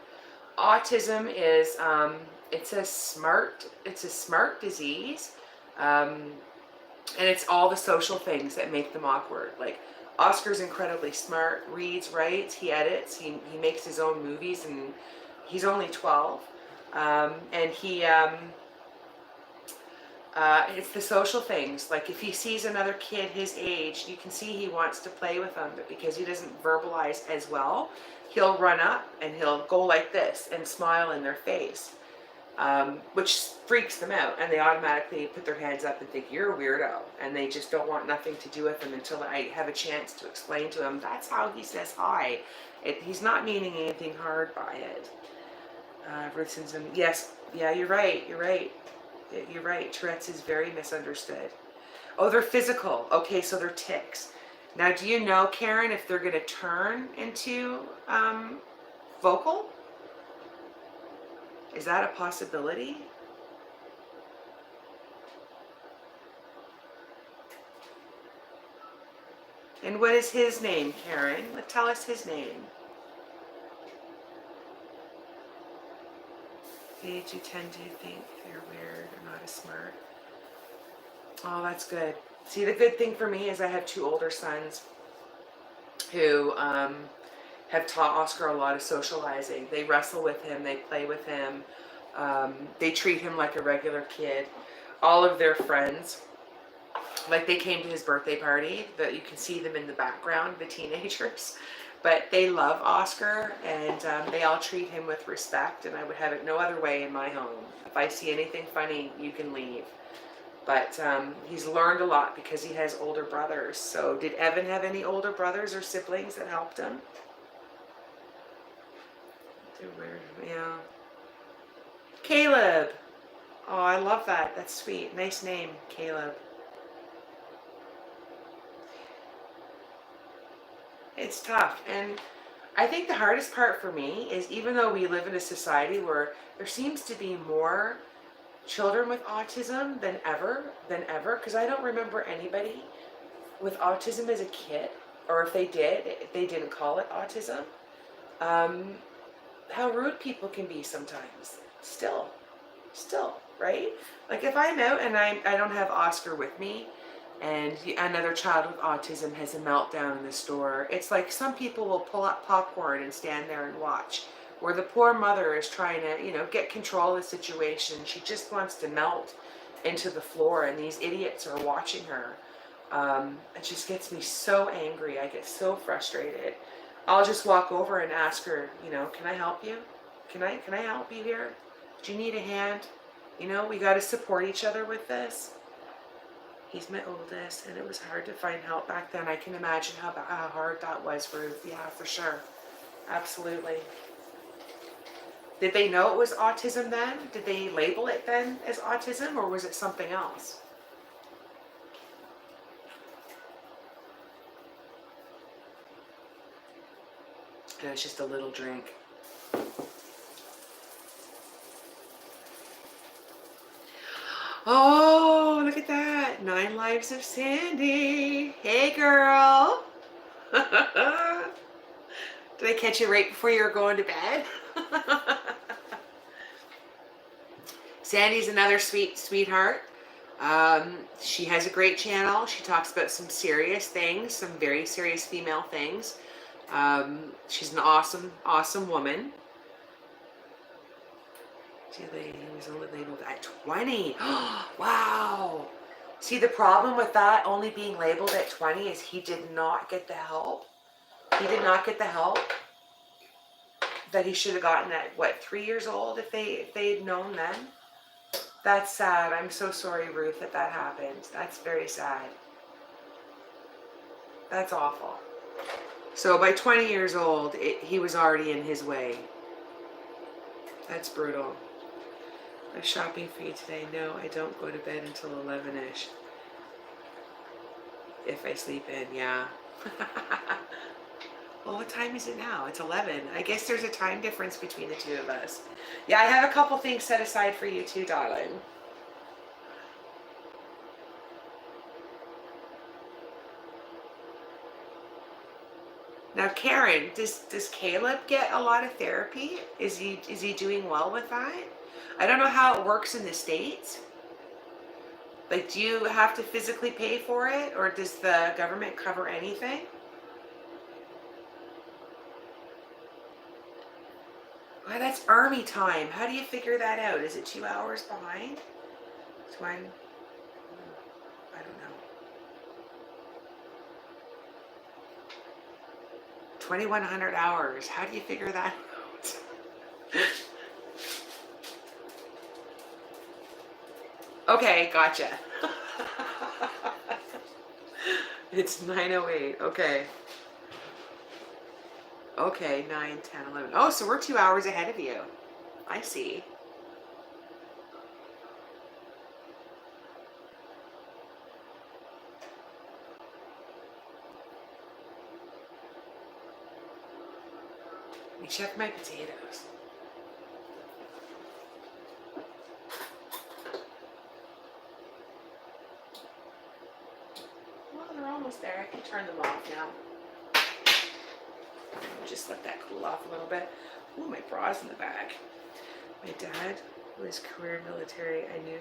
Autism is it's a smart disease, and it's all the social things that make them awkward. Like Oscar's incredibly smart, reads, writes, he edits, he makes his own movies, and he's only 12, and he it's the social things. Like if he sees another kid his age, you can see he wants to play with them, but because he doesn't verbalize as well, he'll run up and he'll go like this and smile in their face, which freaks them out, and they automatically put their hands up and think you're a weirdo, and they just don't want nothing to do with him until I have a chance to explain to him that's how he says hi. He's not meaning anything hard by it. Ruth Simpson, yes, yeah, you're right. You're right. Tourette's is very misunderstood. Oh, they're physical. Okay, so they're tics. Now, do you know, Karen, if they're going to turn into vocal? Is that a possibility? And what is his name, Karen? Tell us his name. Age you tend to think they're weird or not as smart. Oh, that's good. See, the good thing for me is I have 2 older sons who have taught Oscar a lot of socializing. They wrestle with him, they play with him, they treat him like a regular kid. All of their friends, like they came to his birthday party, that you can see them in the background, the teenagers, but they love Oscar, and they all treat him with respect, and I would have it no other way in my home. If I see anything funny, you can leave. But he's learned a lot because he has older brothers. So did Evan have any older brothers or siblings that helped him? Yeah. Caleb. Oh, I love that. That's sweet. Nice name, Caleb. It's tough. And I think the hardest part for me is, even though we live in a society where there seems to be more children with autism than ever, because I don't remember anybody with autism as a kid, or if they did, they didn't call it autism. How rude people can be sometimes. Still, right? Like if I'm out and I don't have Oscar with me, and another child with autism has a meltdown in the store, it's like some people will pull up popcorn and stand there and watch. Where the poor mother is trying to, get control of the situation. She just wants to melt into the floor, and these idiots are watching her. It just gets me so angry. I get so frustrated. I'll just walk over and ask her, can I help you? Can I help you here? Do you need a hand? We got to support each other with this. He's my oldest, and it was hard to find help back then. I can imagine how hard that was, Ruth. Yeah, for sure. Absolutely. Did they know it was autism then? Did they label it then as autism, or was it something else? No, it's just a little drink. Oh, look at that. 9 Lives of Sandy. Hey, girl. Did I catch you right before you were going to bed? Sandy's another sweetheart. She has a great channel. She talks about some serious things, some very serious female things. She's an awesome woman. He was only labeled at 20. Wow. See, the problem with that only being labeled at 20 is he did not get the help. He did not get the help that he should have gotten at, 3 years old, if they'd known then. That's sad. I'm so sorry, Ruth, that happened. That's very sad. That's awful. So by 20 years old, he was already in his way. That's brutal. I'm shopping for you today. No, I don't go to bed until 11-ish. If I sleep in, yeah. Well, what time is it now? It's 11. I guess there's a time difference between the two of us. Yeah, I have a couple things set aside for you too, darling. Now, Karen, does Caleb get a lot of therapy? Is he doing well with that? I don't know how it works in the States. Like, do you have to physically pay for it, or does the government cover anything? Well, that's army time. How do you figure that out? Is it 2 hours behind? So I don't know. 2,100 hours. How do you figure that out? Okay, gotcha. It's 9:08. Okay. Okay, 9, 10, 11. Oh, so we're 2 hours ahead of you. I see. Let me check my potatoes. Well, they're almost there. I can turn them off now. Just let that cool off a little bit. Ooh, my bra's in the bag. My dad was career military. I knew.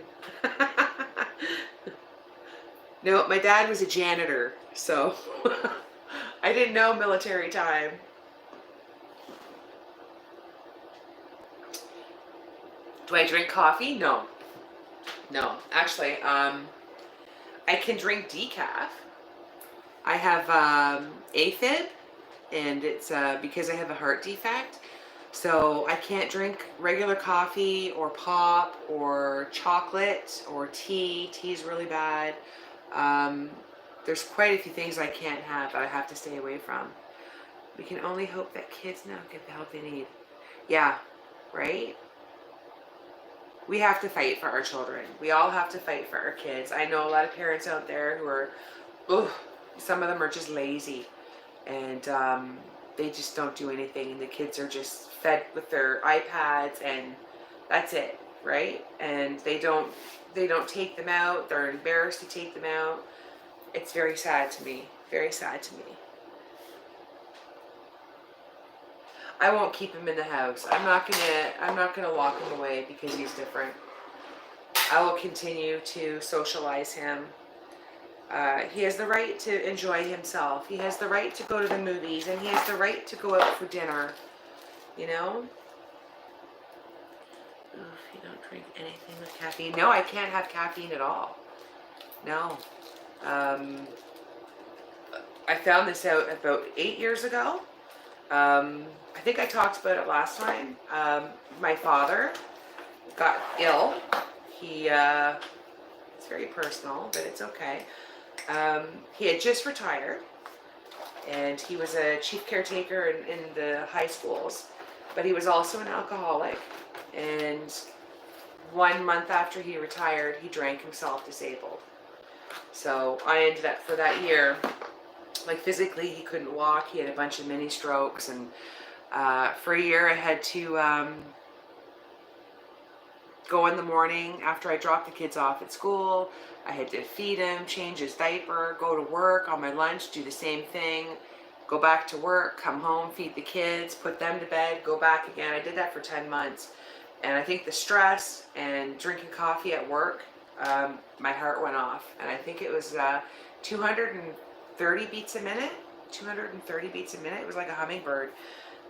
No, my dad was a janitor, so I didn't know military time. Do I drink coffee? No. No. Actually, I can drink decaf. I have AFib, and it's because I have a heart defect. So I can't drink regular coffee or pop or chocolate or tea. Tea's really bad. There's quite a few things I can't have that I have to stay away from. We can only hope that kids now get the help they need. Yeah, right? We have to fight for our children. We all have to fight for our kids. I know a lot of parents out there who are, some of them are just lazy, and they just don't do anything, and the kids are just fed with their iPads, and that's it, right? And they don't take them out. They're embarrassed to take them out. It's very sad to me. Very sad to me. I won't keep him in the house. I'm not gonna lock him away because he's different. I will continue to socialize him. He has the right to enjoy himself. He has the right to go to the movies, and he has the right to go out for dinner. You know? Oof, you don't drink anything with caffeine. No, I can't have caffeine at all. No. I found this out about 8 years ago. I think I talked about it last time. My father got ill. It's very personal, but it's okay. He had just retired, and he was a chief caretaker in the high schools, but he was also an alcoholic. And 1 month after he retired, he drank himself disabled. So I ended up, for that year, like physically he couldn't walk. He had a bunch of mini strokes, and for a year I had to go in the morning after I dropped the kids off at school. I had to feed him, change his diaper, go to work on my lunch, do the same thing, go back to work, come home, feed the kids, put them to bed, go back again. I did that for 10 months. And I think the stress and drinking coffee at work, my heart went off. And I think it was 230 beats a minute. 230 beats a minute. It was like a hummingbird.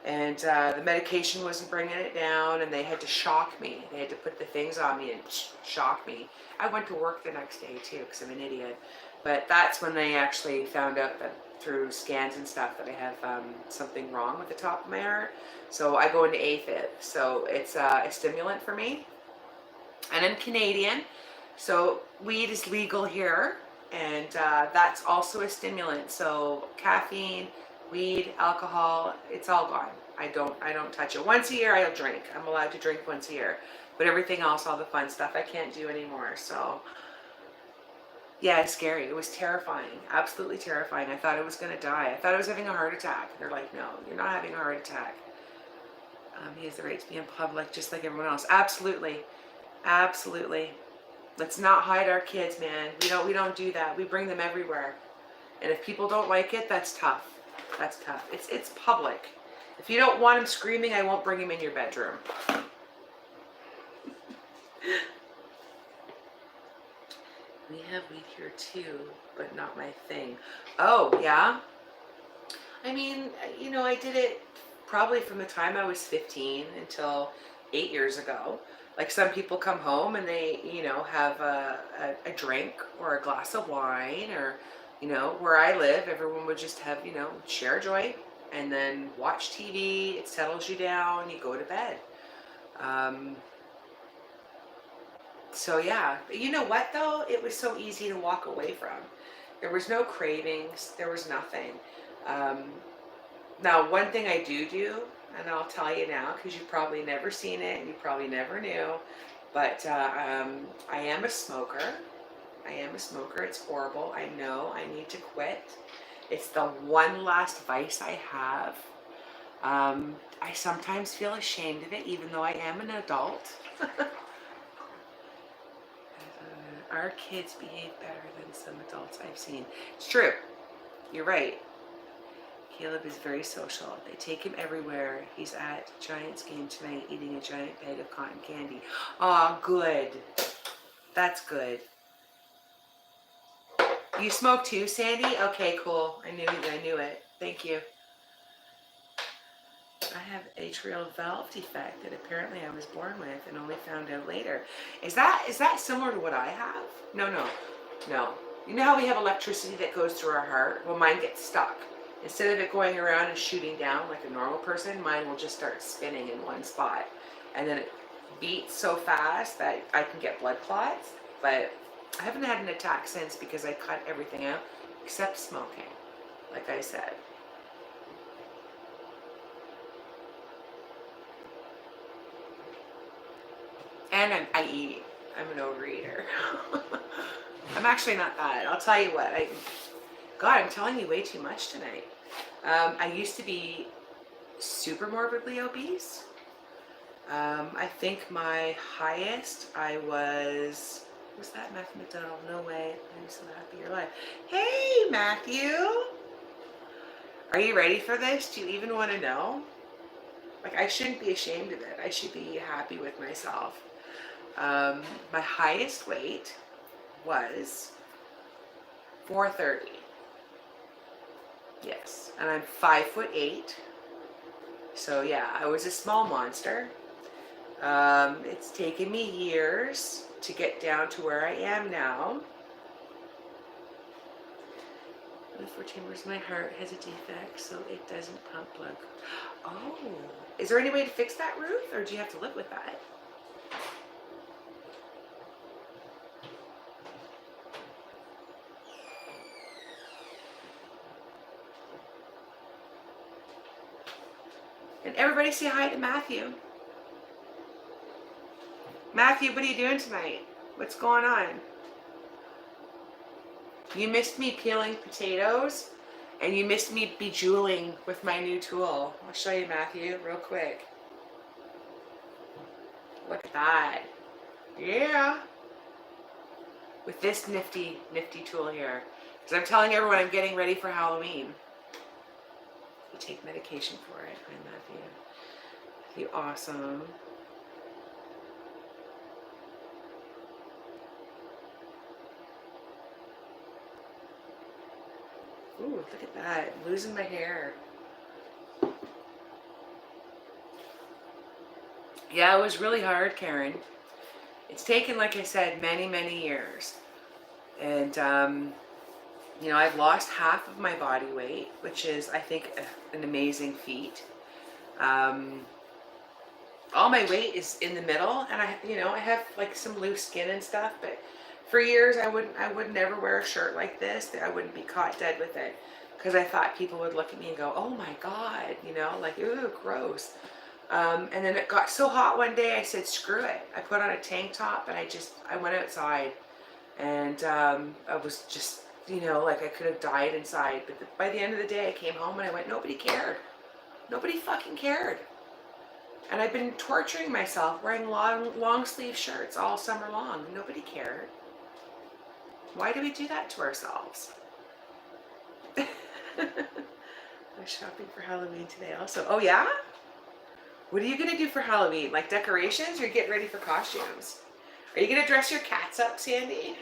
And the medication wasn't bringing it down, and they had to shock me. They had to put the things on me and shock me. I went to work the next day too, because I'm an idiot. But that's when they actually found out that through scans and stuff that I have something wrong with the top of my heart. So I go into AFib. So it's a stimulant for me. And I'm Canadian, so weed is legal here, and that's also a stimulant. So caffeine, weed, alcohol, it's all gone. I don't touch it. Once a year I'll drink. I'm allowed to drink once a year. But everything else, all the fun stuff, I can't do anymore. So yeah, it's scary. It was terrifying. Absolutely terrifying. I thought I was going to die. I thought I was having a heart attack. They're like, no, you're not having a heart attack. He has the right to be in public just like everyone else. Absolutely. Absolutely. Let's not hide our kids, man. We don't do that. We bring them everywhere. And if people don't like it, that's tough. That's tough. It's public. If you don't want him screaming, I won't bring him in your bedroom. We have weed here too, but not my thing. Oh, yeah? I mean, you know, I did it probably from the time I was 15 until 8 years ago. Like, some people come home and they, you know, have a drink or a glass of wine, or, you know, where I live, everyone would just have, you know, share a joint and then watch TV. It settles you down. You go to bed. So yeah, you know what though? It was so easy to walk away from. There was no cravings. There was nothing. Now, one thing I do, and I'll tell you now, because you've probably never seen it and you probably never knew, but I am a smoker. I am a smoker. It's horrible. I know. I need to quit. It's the one last vice I have. I sometimes feel ashamed of it, even though I am an adult. Our kids behave better than some adults I've seen. It's true. You're right. Caleb is very social. They take him everywhere. He's at Giants game tonight eating a giant bag of cotton candy. Aw, good. That's good. You smoke too, Sandy? Okay, cool. I knew it. Thank you. I have atrial valve defect that apparently I was born with and only found out later. Is that similar to what I have? No. You know how we have electricity that goes through our heart? Well, mine gets stuck. Instead of it going around and shooting down like a normal person, mine will just start spinning in one spot. And then it beats so fast that I can get blood clots. But I haven't had an attack since because I cut everything out except smoking, like I said. And I eat. I'm an overeater. I'm actually not that. I'll tell you what. God, I'm telling you way too much tonight. I used to be super morbidly obese. I think my highest I was that Matthew McDonald? No way. I'm so happy you're alive. Hey, Matthew. Are you ready for this? Do you even want to know? Like, I shouldn't be ashamed of it. I should be happy with myself. My highest weight was 430. Yes, and I'm 5'8". So yeah, I was a small monster. It's taken me years to get down to where I am now. The 4 chambers, my heart has a defect, so it doesn't pump blood. Oh, is there any way to fix that, Ruth, or do you have to live with that? And everybody say hi to Matthew. Matthew, what are you doing tonight? What's going on? You missed me peeling potatoes, and you missed me bejeweling with my new tool. I'll show you, Matthew, real quick. Look at that. Yeah. With this nifty tool here. Because I'm telling everyone I'm getting ready for Halloween. You take medication for it. I love you. You awesome. Ooh, look at that. I'm losing my hair. Yeah, it was really hard, Karen. It's taken, like I said, many years. And, you know, I've lost half of my body weight, which is, I think, an amazing feat. All my weight is in the middle, and I have like some loose skin and stuff, but for years I would never wear a shirt like this. I wouldn't be caught dead with it because I thought people would look at me and go, oh my God, like, ooh, gross. And then it got so hot one day, I said, screw it. I put on a tank top and I went outside, and I was just, like I could have died inside. But by the end of the day, I came home and I went, nobody cared. Nobody fucking cared. And I've been torturing myself wearing long sleeve shirts all summer long. Nobody cared. Why do we do that to ourselves? I'm shopping for Halloween today also. Oh yeah? What are you gonna do for Halloween? Like decorations, or you getting ready for costumes? Are you gonna dress your cats up, Sandy?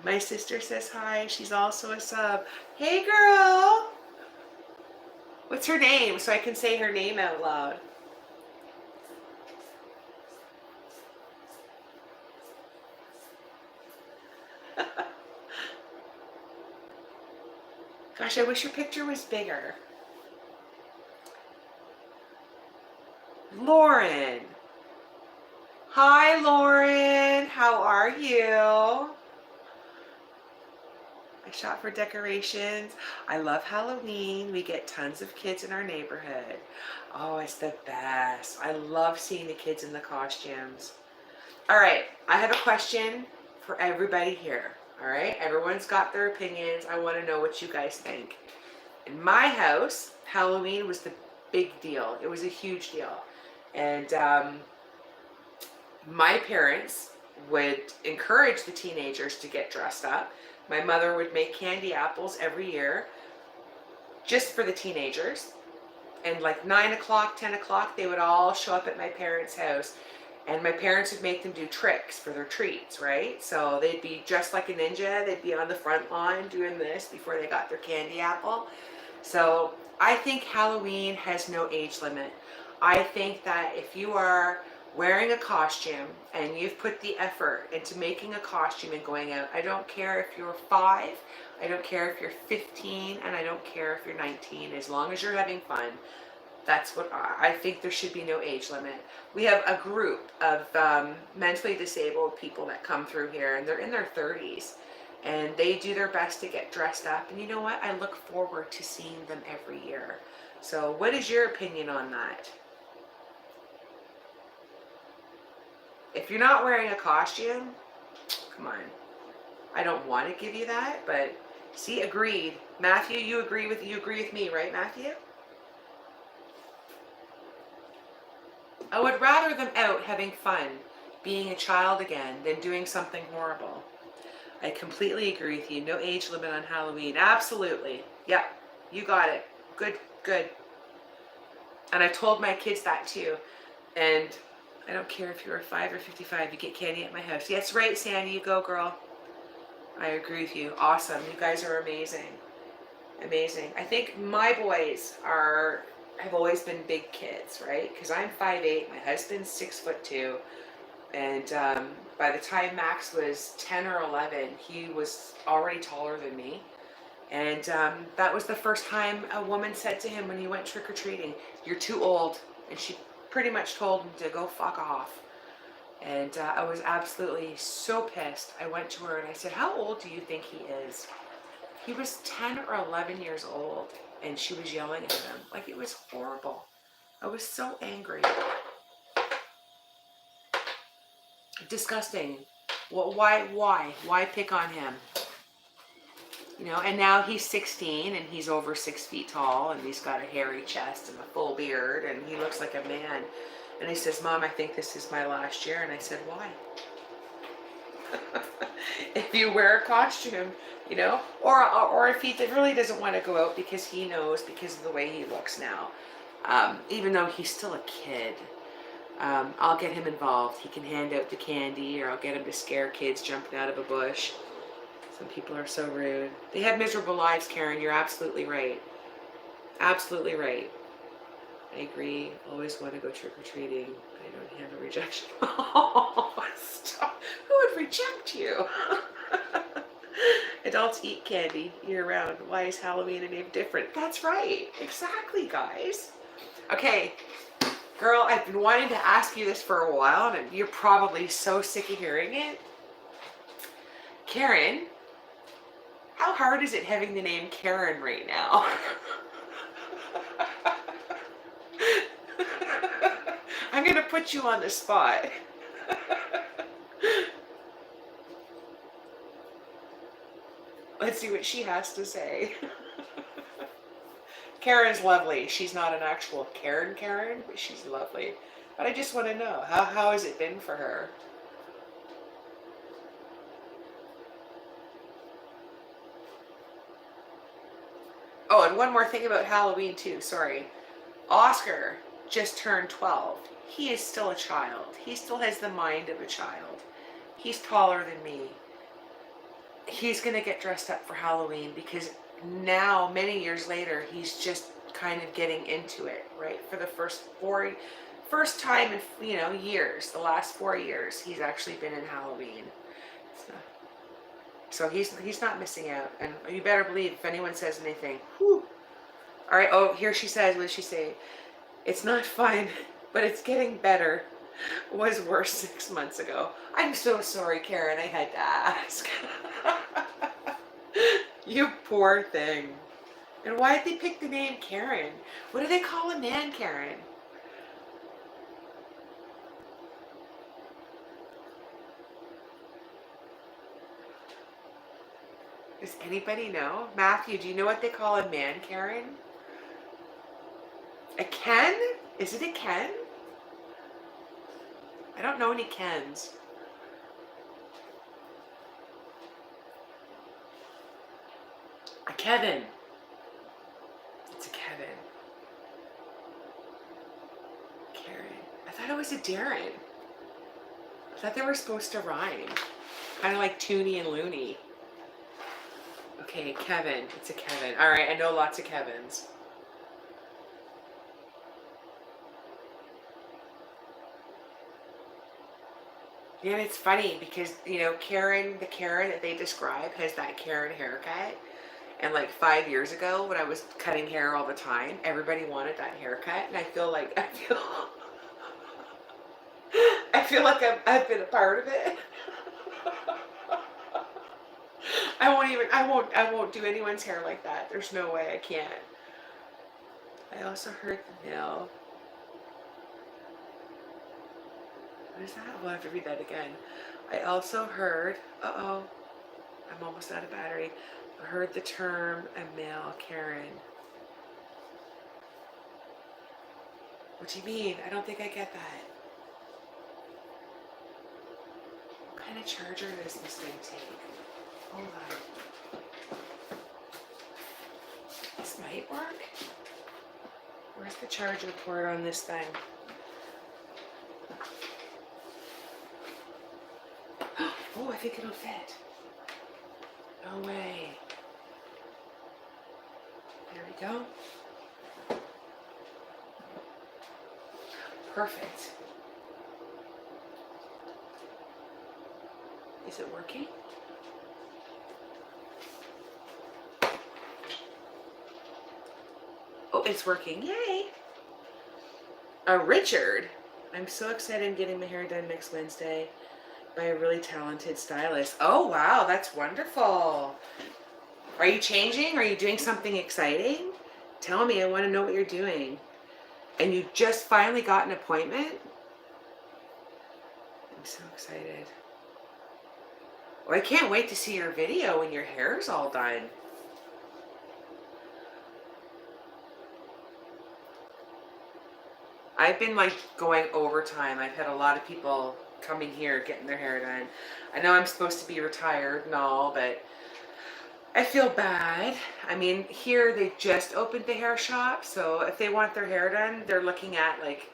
My sister says hi. She's also a sub. Hey girl! What's her name so I can say her name out loud? Gosh, I wish your picture was bigger. Lauren. Hi, Lauren. How are you? I shop for decorations. I love Halloween. We get tons of kids in our neighborhood. Oh, it's the best. I love seeing the kids in the costumes. All right, I have a question for everybody here. All right, everyone's got their opinions. I want to know what you guys think. In my house, Halloween was the big deal. It was a huge deal. And my parents would encourage the teenagers to get dressed up. My mother would make candy apples every year just for the teenagers. And like 9 o'clock, 10 o'clock, they would all show up at my parents' house. And my parents would make them do tricks for their treats, right? So they'd be dressed like a ninja. They'd be on the front lawn doing this before they got their candy apple. So I think Halloween has no age limit. I think that if you are wearing a costume and you've put the effort into making a costume and going out, I don't care if you're 5, I don't care if you're 15, and I don't care if you're 19, as long as you're having fun. That's what I think. There should be no age limit. We have a group of mentally disabled people that come through here, and they're in their 30s, and they do their best to get dressed up. And you know what? I look forward to seeing them every year. So what is your opinion on that? If you're not wearing a costume, come on. I don't want to give you that, but see, agreed. Matthew, you agree with me, right, Matthew? I would rather them out having fun, being a child again, than doing something horrible. I completely agree with you. No age limit on Halloween. Absolutely. Yeah, you got it. Good, good. And I told my kids that too. And I don't care if you're 5 or 55, you get candy at my house. Yes, right, Sandy, you go, girl. I agree with you. Awesome. You guys are amazing. Amazing. I think my boys have always been big kids, right? Because I'm 5'8", my husband's 6'2", and by the time Max was 10 or 11, he was already taller than me. And that was the first time a woman said to him when he went trick-or-treating, "You're too old," and she pretty much told him to go fuck off. And I was absolutely so pissed. I went to her and I said, "How old do you think he is?" He was 10 or 11 years old, and she was yelling at him. Like, it was horrible. I was so angry. Disgusting. Well, why pick on him? You know, and now he's 16 and he's over 6 feet tall, and he's got a hairy chest and a full beard, and he looks like a man. And he says, "Mom, I think this is my last year." And I said, "Why?" If you wear a costume, you know, or if he really doesn't want to go out because he knows, because of the way he looks now, even though he's still a kid, I'll get him involved. He can hand out the candy, or I'll get him to scare kids jumping out of a bush. Some people are so rude. They have miserable lives, Karen. You're absolutely right. Absolutely right. I agree. Always want to go trick-or-treating. I don't handle rejection. Oh, stop. Who would reject you? Adults eat candy year-round. Why is Halloween any different? That's right. Exactly, guys. Okay, girl, I've been wanting to ask you this for a while, and you're probably so sick of hearing it. Karen, how hard is it having the name Karen right now? I'm going to put you on the spot. Let's see what she has to say. Karen's lovely. She's not an actual Karen, but she's lovely. But I just want to know, how has it been for her? Oh, and one more thing about Halloween too, sorry. Oscar just turned 12. He is still a child. He still has the mind of a child. He's taller than me. He's going to get dressed up for Halloween because now, many years later, he's just kind of getting into it, right? For the first time in, you know, years, the last 4 years, he's actually been in Halloween. So he's not missing out. And you better believe if anyone says anything, whew. All right, oh, here she says, what did she say? "It's not fun, but it's getting better. Was worse 6 months ago." I'm so sorry, Karen, I had to ask. You poor thing. And why did they pick the name Karen? What do they call a man Karen? Does anybody know? Matthew, do you know what they call a man Karen? A Ken? Is it a Ken? I don't know any Kens. Kevin. It's a Kevin. Karen. I thought it was a Darren. I thought they were supposed to rhyme. Kind of like Toonie and Looney. Okay, Kevin. It's a Kevin. All right, I know lots of Kevins. Yeah, it's funny because, you know, Karen, the Karen that they describe has that Karen haircut. And like 5 years ago when I was cutting hair all the time, everybody wanted that haircut. And I feel like, I feel like I've been a part of it. I won't do anyone's hair like that. There's no way I can't. I also heard the mill. What is that? We'll have to read that again. I also heard, I'm almost out of battery. I heard the term a male Karen. What do you mean? I don't think I get that. What kind of charger does this thing take? Hold on. This might work. Where's the charger port on this thing? Oh, I think it'll fit. No way. There we go. Perfect. Is it working? Oh, it's working. Yay! Richard. I'm so excited I'm getting my hair done next Wednesday by a really talented stylist. Oh, wow, that's wonderful. Are you changing? Are you doing something exciting? Tell me, I want to know what you're doing. And you just finally got an appointment? I'm so excited. Oh, I can't wait to see your video when your hair's all done. I've been like going overtime. I've had a lot of people coming here getting their hair done. I know I'm supposed to be retired and all, but I feel bad. I mean, here they just opened the hair shop, so if they want their hair done, they're looking at like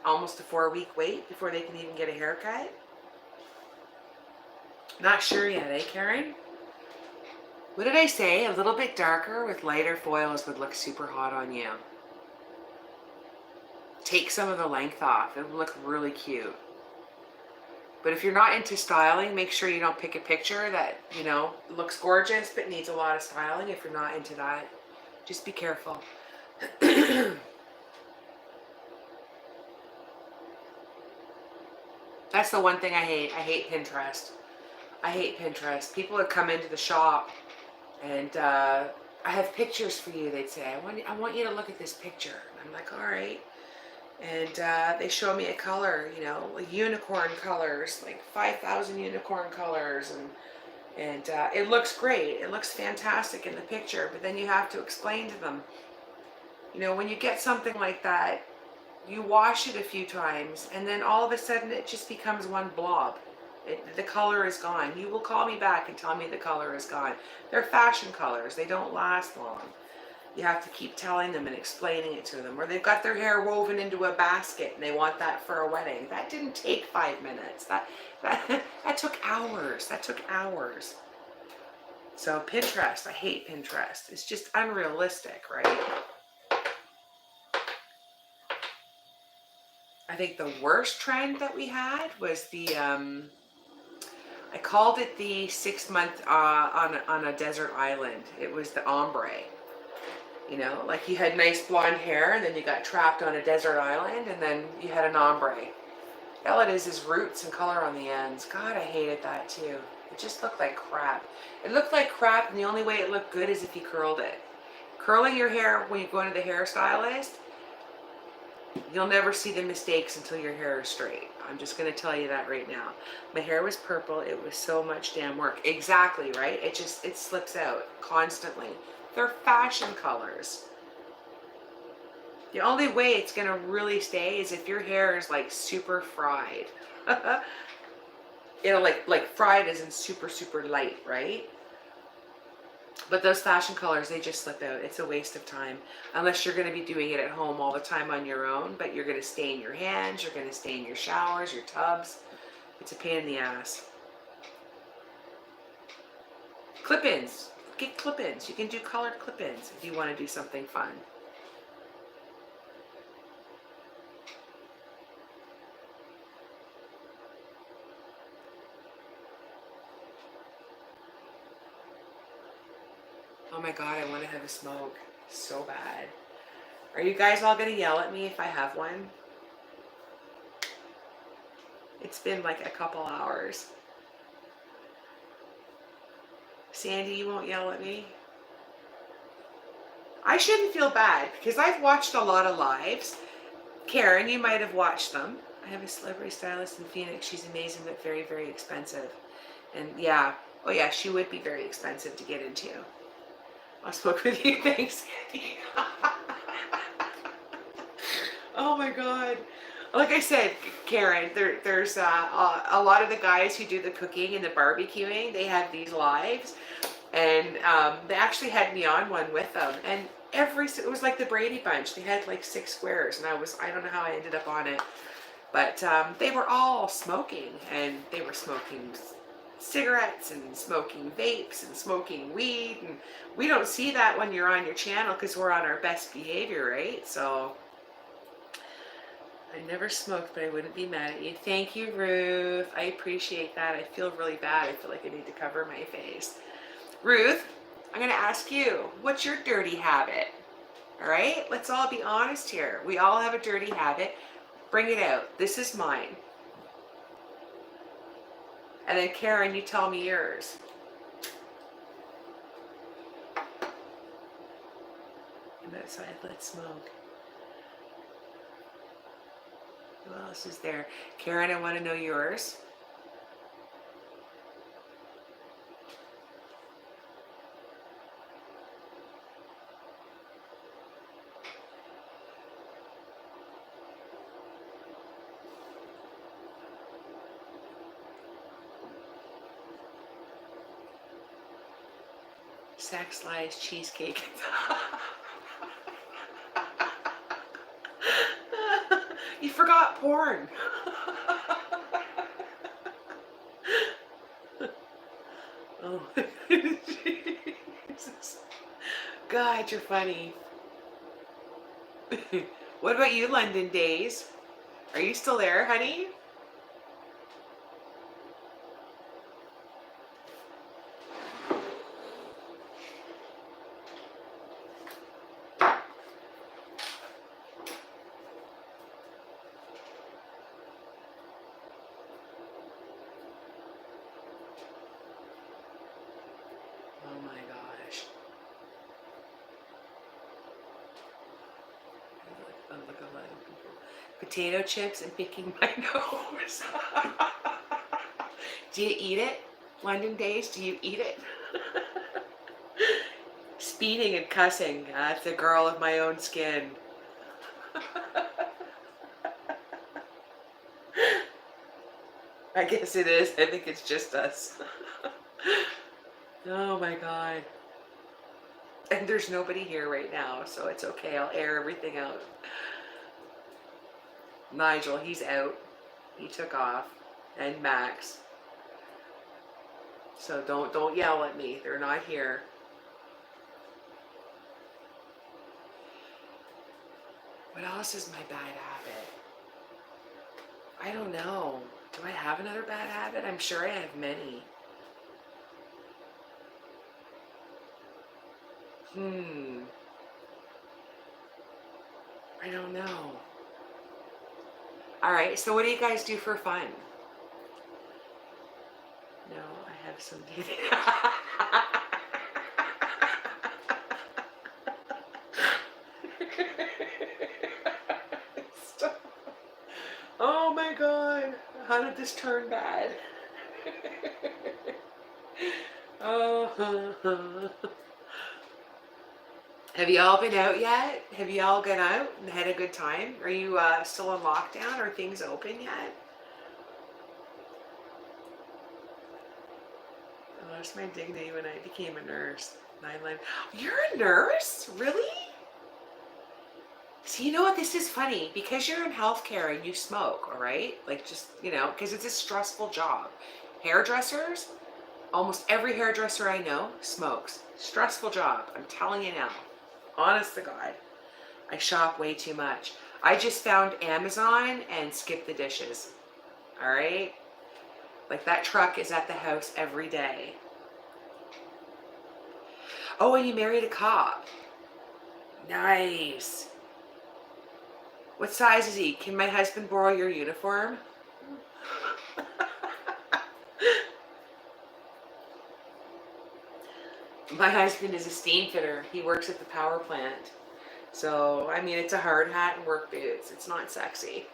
almost a 4-week wait before they can even get a haircut. Not sure yet, eh, Karen? What did I say? A little bit darker with lighter foils would look super hot on you. Take some of the length off. It would look really cute. But if you're not into styling, make sure you don't pick a picture that, you know, looks gorgeous but needs a lot of styling. If you're not into that, just be careful. That's the one thing I hate. I hate Pinterest. I hate Pinterest. People would come into the shop and I have pictures for you, they'd say. I want you to look at this picture. And I'm like, all right. And they show me a color, you know, like unicorn colors, like 5,000 unicorn colors, and it looks great. It looks fantastic in the picture, but then you have to explain to them, you know, when you get something like that, you wash it a few times, and then all of a sudden it just becomes one blob. The color is gone. You will call me back and tell me the color is gone. They're fashion colors. They don't last long. You have to keep telling them and explaining it to them. Or they've got their hair woven into a basket and they want that for a wedding. That didn't take 5 minutes. That took hours. That took hours. So Pinterest, I hate Pinterest. It's just unrealistic, right? I think the worst trend that we had was the, I called it the 6-month on a desert island. It was the ombre. You know, like you had nice blonde hair and then you got trapped on a desert island and then you had an ombre. All it is roots and color on the ends. God, I hated that too. It just looked like crap. It looked like crap, and the only way it looked good is if you curled it. Curling your hair when you go into the hairstylist, you'll never see the mistakes until your hair is straight. I'm just going to tell you that right now. My hair was purple. It was so much damn work. Exactly, right? It slips out constantly. They're fashion colors. The only way it's going to really stay is if your hair is like super fried. You know, like fried as in super, super light, right? But those fashion colors, they just slip out. It's a waste of time. Unless you're going to be doing it at home all the time on your own, but you're going to stain your hands, you're going to stain your showers, your tubs. It's a pain in the ass. Clip-ins. Get clip-ins. You can do colored clip-ins if you want to do something fun. Oh my God, I want to have a smoke so bad. Are you guys all going to yell at me if I have one? It's been like a couple hours. Sandy, you won't yell at me? I shouldn't feel bad because I've watched a lot of lives. Karen, you might have watched them. I have a celebrity stylist in Phoenix. She's amazing but very, very expensive. And yeah, oh yeah, she would be very expensive to get into. I'll smoke with you. Thanks, Sandy. Oh my God. Like I said, Karen, there's a lot of the guys who do the cooking and the barbecuing, they have these lives. And they actually had me on one with them. And it was like the Brady Bunch. They had like 6 squares. And I don't know how I ended up on it. But they were all smoking. And they were smoking cigarettes and smoking vapes and smoking weed. And we don't see that when you're on your channel because we're on our best behavior, right? So I never smoked, but I wouldn't be mad at you. Thank you, Ruth. I appreciate that. I feel really bad. I feel like I need to cover my face. Ruth, I'm going to ask you, what's your dirty habit? All right, let's all be honest here. We all have a dirty habit. Bring it out. This is mine. And then Karen, you tell me yours. And that's why let's smoke. Who else is there? Karen, I want to know yours. Sex, lies, cheesecake. You forgot porn. Oh, Jesus. God, you're funny. What about you, London Days? Are you still there, honey? Oh my gosh. Look at lot of people. Potato chips and picking my nose. Do you eat it? London Days, do you eat it? Speeding and cussing. That's a girl of my own skin. I guess it is. I think it's just us. Oh my God. And there's nobody here right now, so it's okay. I'll air everything out. Nigel, he's out. He took off. And Max. So don't yell at me. They're not here. What else is my bad habit? I don't know. Do I have another bad habit? I'm sure I have many. I don't know. All right, so what do you guys do for fun? No, I have some. Stop. Oh my God, how did this turn bad? Oh. Have you all been out yet? Have you all gone out and had a good time? Are you still in lockdown? Are things open yet? I lost my dignity when I became a nurse. 9 You're a nurse? Really? So you know what? This is funny because you're in healthcare and you smoke, all right? Like just, because it's a stressful job. Hairdressers, almost every hairdresser I know smokes. Stressful job. I'm telling you now. Honest to God. I shop way too much. I just found Amazon and skip the dishes. All right? Like that truck is at the house every day. Oh, and you married a cop. Nice. What size is he? Can my husband borrow your uniform? My husband is a steam fitter. He works at the power plant. So, I mean, it's a hard hat and work boots. It's not sexy.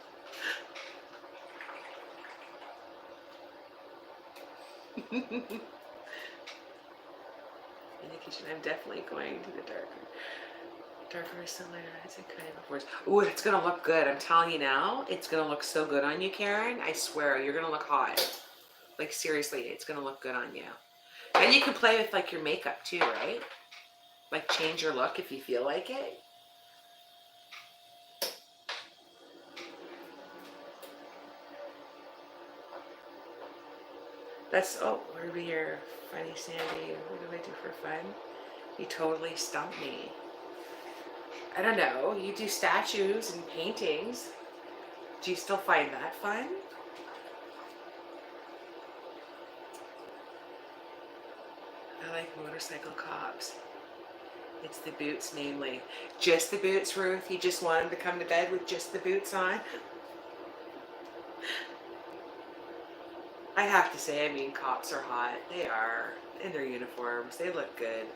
In the kitchen, I'm definitely going to the darker sunlight. It's kind of worse. Ooh, it's gonna look good. I'm telling you now, it's gonna look so good on you, Karen. I swear, you're gonna look hot. Like seriously, it's gonna look good on you. And you can play with like your makeup too, right? Like change your look if you feel like it. That's, oh, we're over here. Funny Sandy, what do I do for fun? You totally stumped me. I don't know, you do statues and paintings. Do you still find that fun? I like motorcycle cops. It's the boots mainly. Just the boots, Ruth? You just want him to come to bed with just the boots on? I have to say, I mean, cops are hot. They are. In their uniforms. They look good.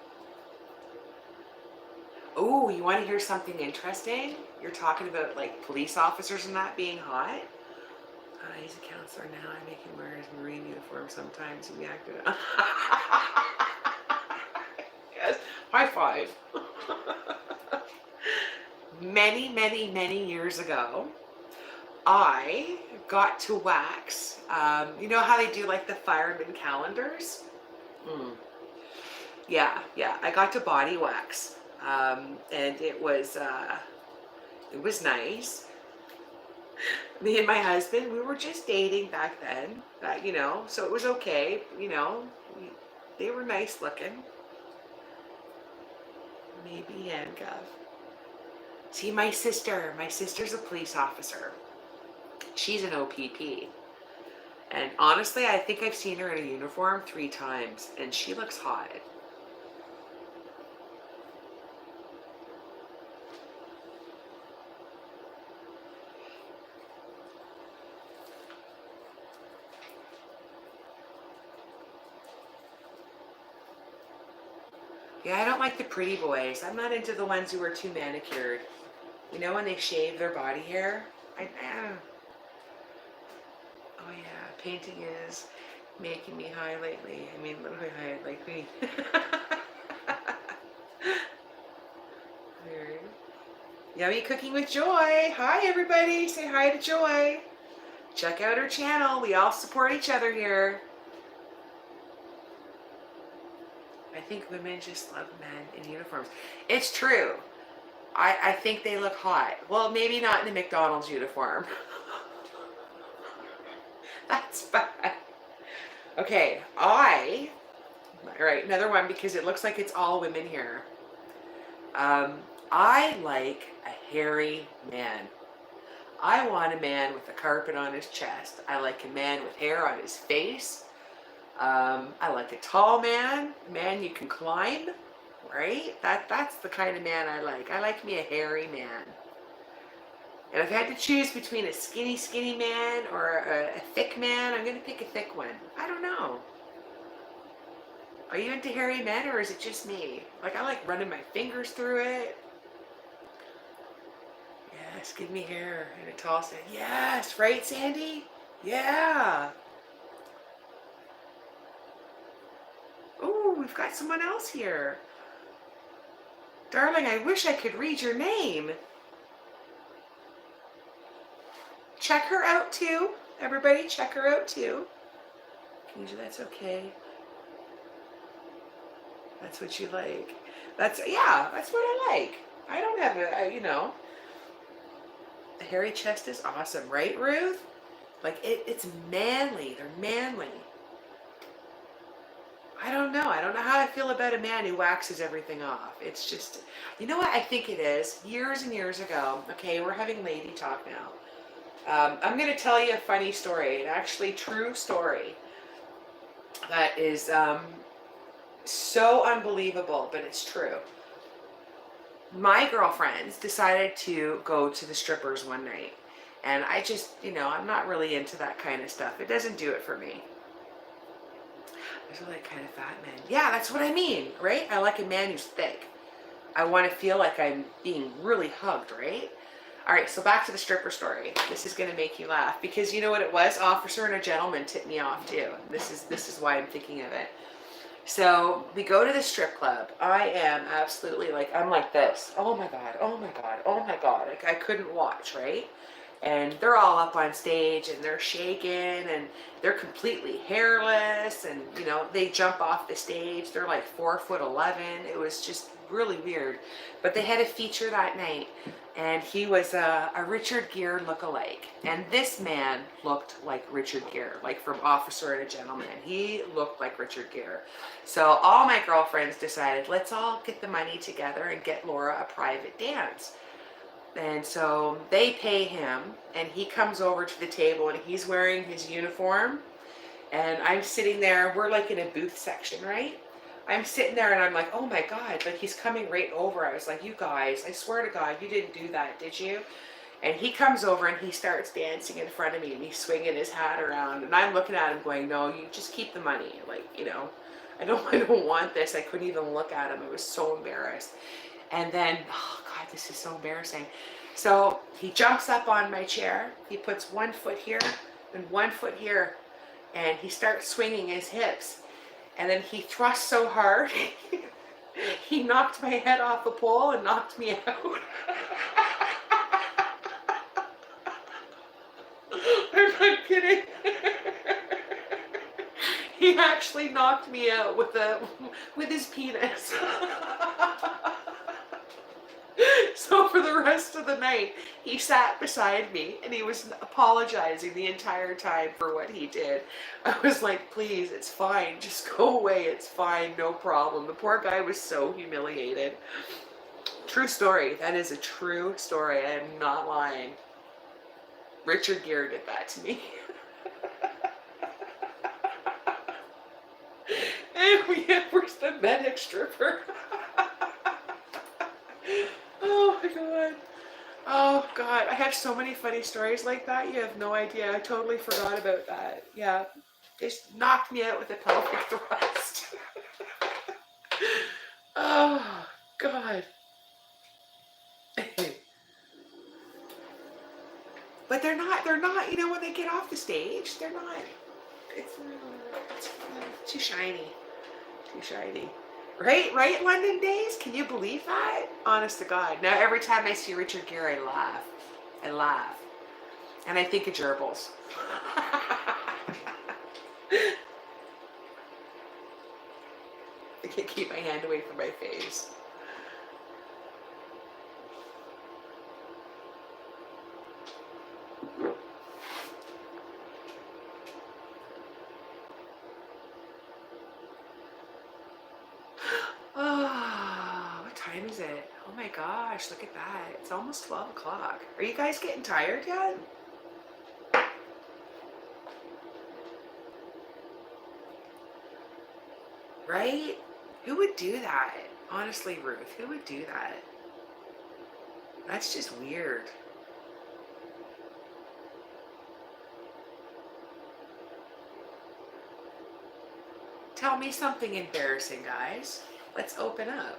Oh, you want to hear something interesting? You're talking about like police officers and that being hot? He's a counselor now. I make him wear his Marine uniform sometimes. He acted. Yes. High five. Many, many, many years ago, I got to wax. You know how they do like the fireman calendars? Yeah, I got to body wax, and it was nice. Me and my husband, we were just dating back then. So it was okay. They were nice looking. Maybe handcuff. See, my sister's a police officer. She's an OPP. And honestly, I think I've seen her in a uniform 3 times, and she looks hot. Yeah, I don't like the pretty boys. I'm not into the ones who are too manicured. You know when they shave their body hair? Oh yeah, painting is making me high lately. I mean, literally high like me. Yummy Cooking with Joy. Hi everybody, say hi to Joy. Check out her channel. We all support each other here. I think women just love men in uniforms. It's true. I think they look hot. Well, maybe not in a McDonald's uniform. That's bad. Okay, all right, another one because it looks like it's all women here. I like a hairy man. I want a man with a carpet on his chest. I like a man with hair on his face. I like a tall man, a man you can climb, right? That's the kind of man I like. I like me a hairy man. And if I had to choose between a skinny man or a thick man, I'm going to pick a thick one. I don't know. Are you into hairy men or is it just me? Like, I like running my fingers through it. Yes, give me hair and a tall stand. Yes, right, Sandy? Yeah. Oh, we've got someone else here. Darling, I wish I could read your name. Check her out too. Everybody, check her out too. Usually that's okay. That's what you like. Yeah, that's what I like. I don't have a hairy chest is awesome, right, Ruth? Like it's manly. They're manly. I don't know. I don't know how I feel about a man who waxes everything off. It's just, you know what I think it is? Years and years ago, okay, we're having lady talk now. I'm going to tell you a funny story, an actually true story that is so unbelievable, but it's true. My girlfriends decided to go to the strippers one night. And I just, I'm not really into that kind of stuff. It doesn't do it for me. There's a like kind of fat man. Yeah, that's what I mean, right? I like a man who's thick. I want to feel like I'm being really hugged, right? All right, so back to the stripper story. This is going to make you laugh because you know what it was? Officer and a gentleman tipped me off too. This is why I'm thinking of it. So we go to the strip club. I am absolutely like, I'm like this. Oh my God, oh my God, oh my God. Like I couldn't watch, right? And they're all up on stage and they're shaking and they're completely hairless and they jump off the stage. They're like 4'11". It was just really weird. But they had a feature that night and he was a Richard Gere lookalike. And this man looked like Richard Gere, like from Officer and a Gentleman. He looked like Richard Gere. So all my girlfriends decided, let's all get the money together and get Laura a private dance. And so they pay him and he comes over to the table and he's wearing his uniform and I'm sitting there, we're like in a booth section, right? I'm sitting there and I'm like, oh my God, like he's coming right over. I was like, you guys, I swear to God, you didn't do that, did you? And he comes over and he starts dancing in front of me and he's swinging his hat around and I'm looking at him going, no, you just keep the money. Like, I don't want this. I couldn't even look at him. I was so embarrassed. And then, oh God, this is so embarrassing. So he jumps up on my chair. He puts one foot here and one foot here. And he starts swinging his hips. And then he thrusts so hard, he knocked my head off a pole and knocked me out. I'm not kidding. He actually knocked me out with his penis. So for the rest of the night, he sat beside me and he was apologizing the entire time for what he did. I was like, please, it's fine. Just go away. It's fine. No problem. The poor guy was so humiliated. True story. That is a true story. I am not lying. Richard Gere did that to me. And where's the medic stripper? Oh my God. Oh God, I have so many funny stories like that. You have no idea. I totally forgot about that. Yeah, just knocked me out with a pelvic thrust. Oh God. But they're not, when they get off the stage, they're not, it's too shiny. Too shiny. Right, London Days? Can you believe that? Honest to God. Now, every time I see Richard Gere, I laugh. I laugh. And I think of gerbils. I can't keep my hand away from my face. Oh, what time is it? Oh my gosh, look at that. It's almost 12 o'clock. Are you guys getting tired yet? Right? Who would do that? Honestly, Ruth, who would do that? That's just weird. Tell me something embarrassing, guys. Let's open up.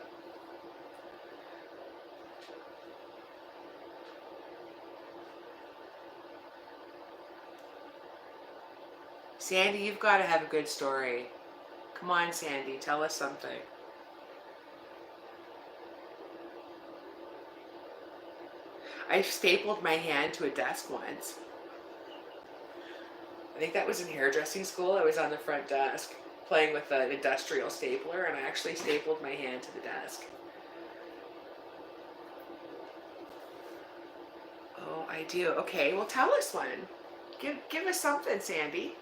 Sandy, you've got to have a good story. Come on, Sandy, tell us something. I stapled my hand to a desk once. I think that was in hairdressing school. I was on the front desk. playing with an industrial stapler, and I actually stapled my hand to the desk. Oh, I do. Okay, well, tell us one. Give us something, Sandy.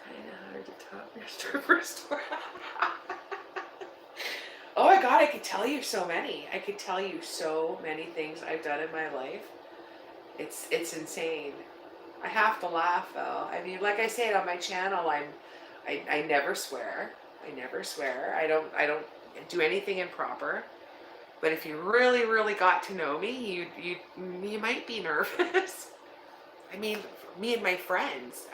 Kind of hard to top your stripper store. Oh my God, I could tell you so many. I could tell you so many things I've done in my life. It's insane. I have to laugh though. I mean, like I said on my channel, I never swear. I never swear. I don't do anything improper. But if you really got to know me, you might be nervous. I mean, me and my friends.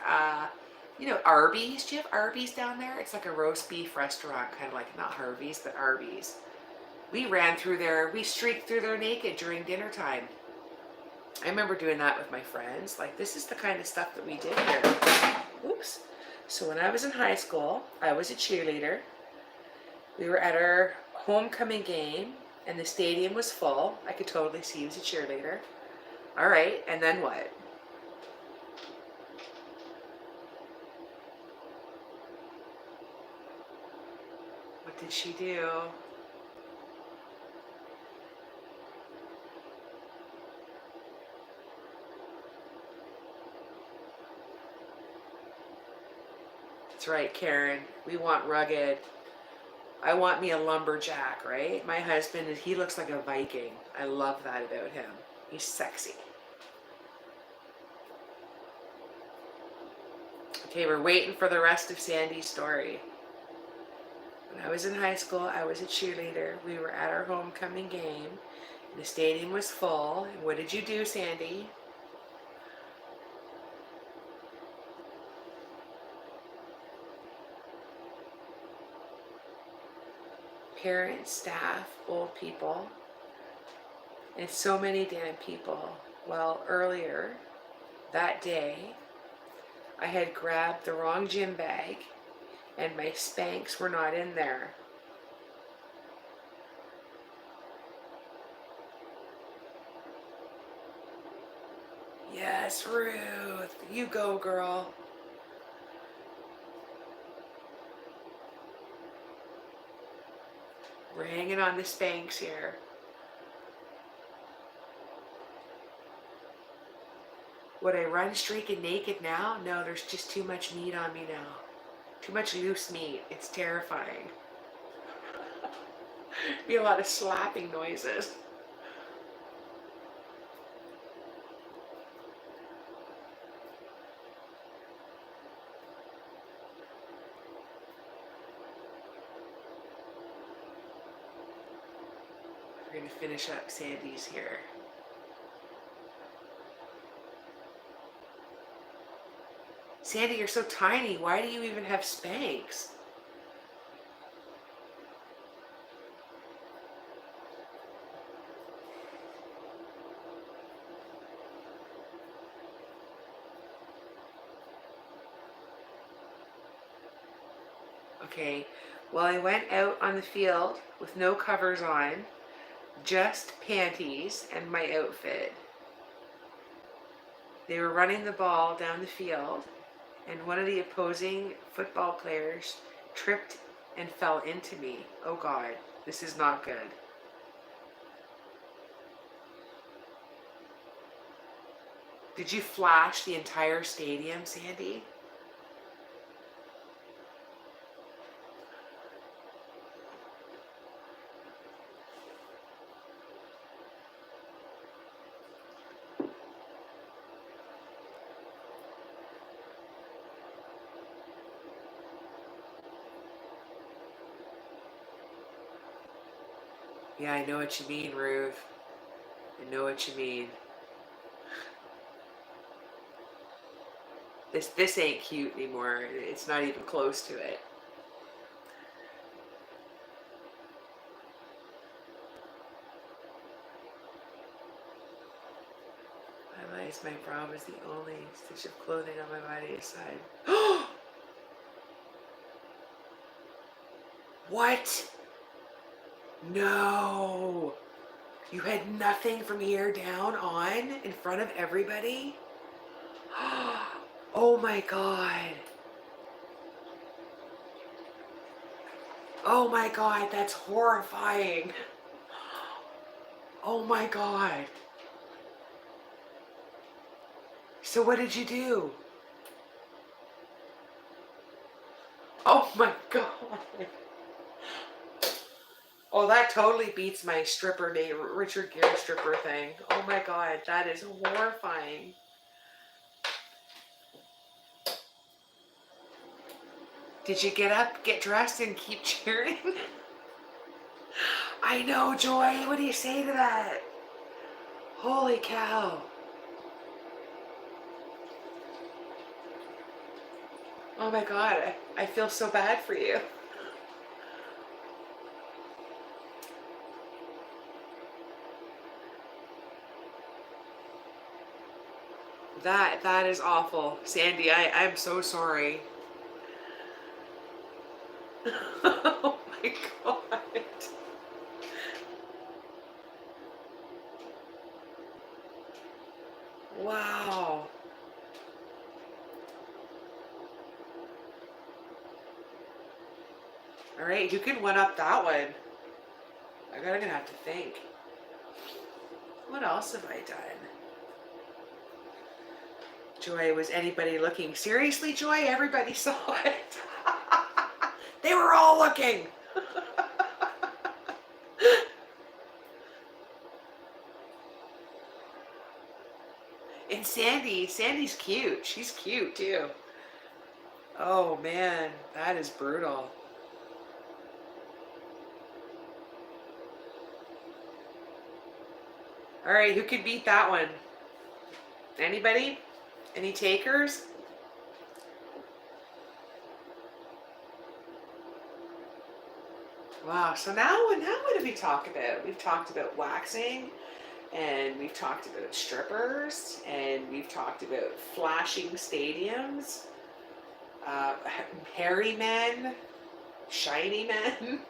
You know, Arby's. Do you have Arby's down there? It's like a roast beef restaurant, kind of like not Harvey's, but Arby's. We ran through there. We streaked through there naked during dinner time. I remember doing that with my friends. Like, this is the kind of stuff that we did here. Oops. So when I was in high school, I was a cheerleader. We were at our homecoming game, and the stadium was full. I could totally see he was a cheerleader. All right, and then what? What did she do? That's right, Karen. We want rugged. I want me a lumberjack, right? My husband, he looks like a Viking. I love that about him. He's sexy. Okay, we're waiting for the rest of Sandy's story. When I was in high school, I was a cheerleader. We were at our homecoming game. The stadium was full. And what did you do, Sandy? Parents, staff, old people, and so many damn people. Well, earlier that day, I had grabbed the wrong gym bag and my Spanx were not in there. Yes, Ruth, you go, girl. We're hanging on the Spanx here. Would I run streaking naked now? No, there's just too much meat on me now. Too much loose meat. It's terrifying. Be a lot of slapping noises. We're going to finish up Sandy's here. Sandy, you're so tiny. Why do you even have Spanx? Okay, well, I went out on the field with no covers on, just panties and my outfit. They were running the ball down the field, and one of the opposing football players tripped and fell into me. Oh God, this is not good. Did you flash the entire stadium, Sandy? Yeah, I know what you mean, Ruth. I know what you mean. This ain't cute anymore. It's not even close to it. My lies, my bra was the only stitch of clothing on my body aside. What? No. You had nothing from here down on in front of everybody? Oh my God. Oh my God, that's horrifying. Oh my God. So what did you do? Oh my God. Oh, that totally beats my stripper name, Richard Gere stripper thing. Oh my God, that is horrifying. Did you get up, get dressed, and keep cheering? I know, Joy. What do you say to that? Holy cow. Oh my God, I feel so bad for you. That is awful. Sandy, I'm so sorry. Oh my God. Wow. All right, you can one up that one. I'm gonna have to think. What else have I done? Joy, was anybody looking? Seriously, Joy? Everybody saw it. They were all looking. And Sandy's cute. She's cute too. Oh man, that is brutal. All right, who could beat that one? Anybody? Any takers? Wow, so now what did we talk about? We've talked about waxing, and we've talked about strippers, and we've talked about flashing stadiums, uh, hairy men, shiny men.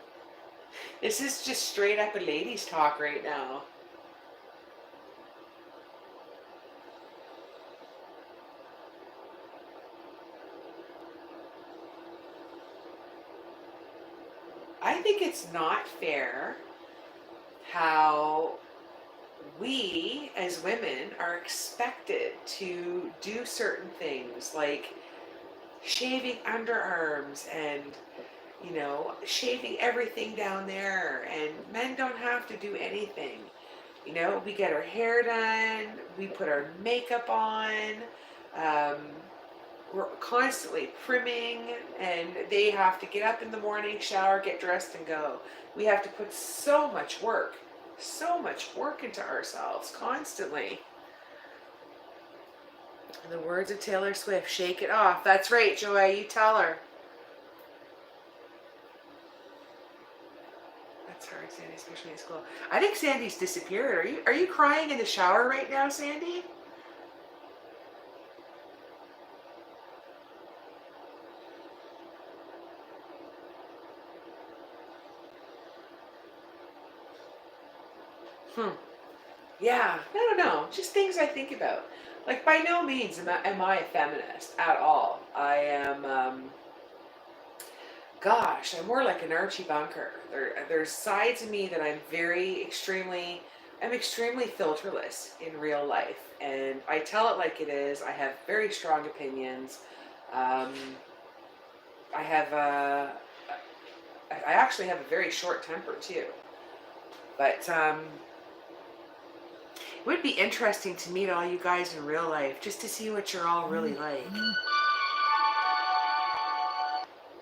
This is just straight up a ladies talk right now. I think it's not fair how we as women are expected to do certain things like shaving underarms and shaving everything down there, and men don't have to do anything. We get our hair done, we put our makeup on, um, we're constantly primming, and they have to get up in the morning, shower, get dressed, and go. We have to put so much work into ourselves constantly. In the words of Taylor Swift, shake it off. That's right, Joy, you tell her. That's hard, Sandy, especially in school. I think Sandy's disappeared. Are you crying in the shower right now, Sandy? Yeah, I don't know. Just things I think about. Like, by no means am I a feminist at all. I am, gosh, I'm more like an Archie Bunker. There's sides of me that I'm extremely filterless in real life. And I tell it like it is. I have very strong opinions. Um, I have I actually have a very short temper too. But it would be interesting to meet all you guys in real life, just to see what you're all really like.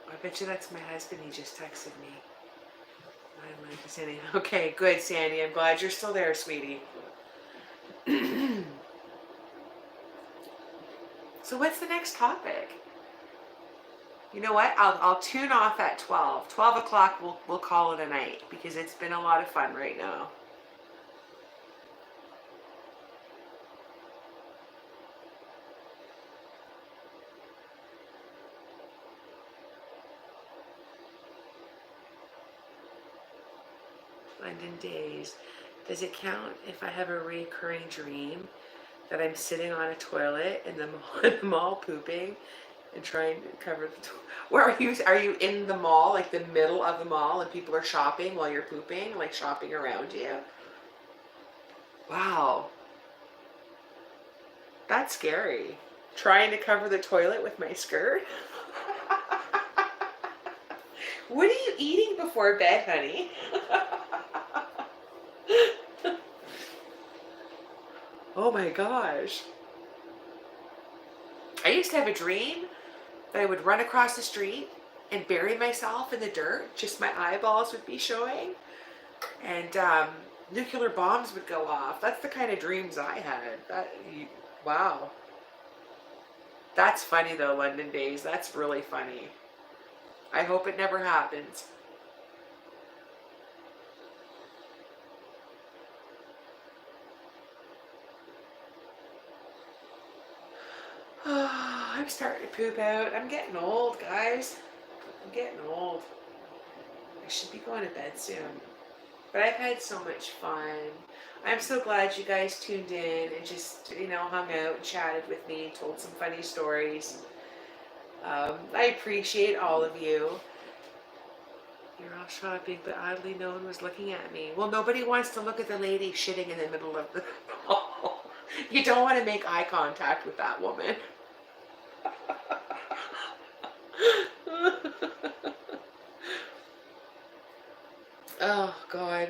I bet you that's my husband. He just texted me. I'm like, Sandy. Okay, good, Sandy. I'm glad you're still there, sweetie. So what's the next topic? You know what? I'll tune off at 12. 12 o'clock, we'll call it a night, because it's been a lot of fun right now. London days. Does it count if I have a recurring dream that I'm sitting on a toilet in the mall, in the mall pooping and trying to cover the toilet. Where are you? Are you in the mall, like the middle of the mall, and people are shopping while you're pooping, like shopping around you? Wow, that's scary. Trying to cover the toilet with my skirt. What are you eating before bed, honey? Oh my gosh. I used to have a dream that I would run across the street and bury myself in the dirt. Just my eyeballs would be showing. And nuclear bombs would go off. That's the kind of dreams I had. Wow. That's funny though, London Days. That's really funny. I hope it never happens. I'm starting to poop out. I'm getting old, guys. I'm getting old. I should be going to bed soon. But I've had so much fun. I'm so glad you guys tuned in and just, hung out and chatted with me, told some funny stories. I appreciate all of you. You're all shopping, but oddly no one was looking at me. Well, nobody wants to look at the lady shitting in the middle of the mall. You don't want to make eye contact with that woman. Oh, God.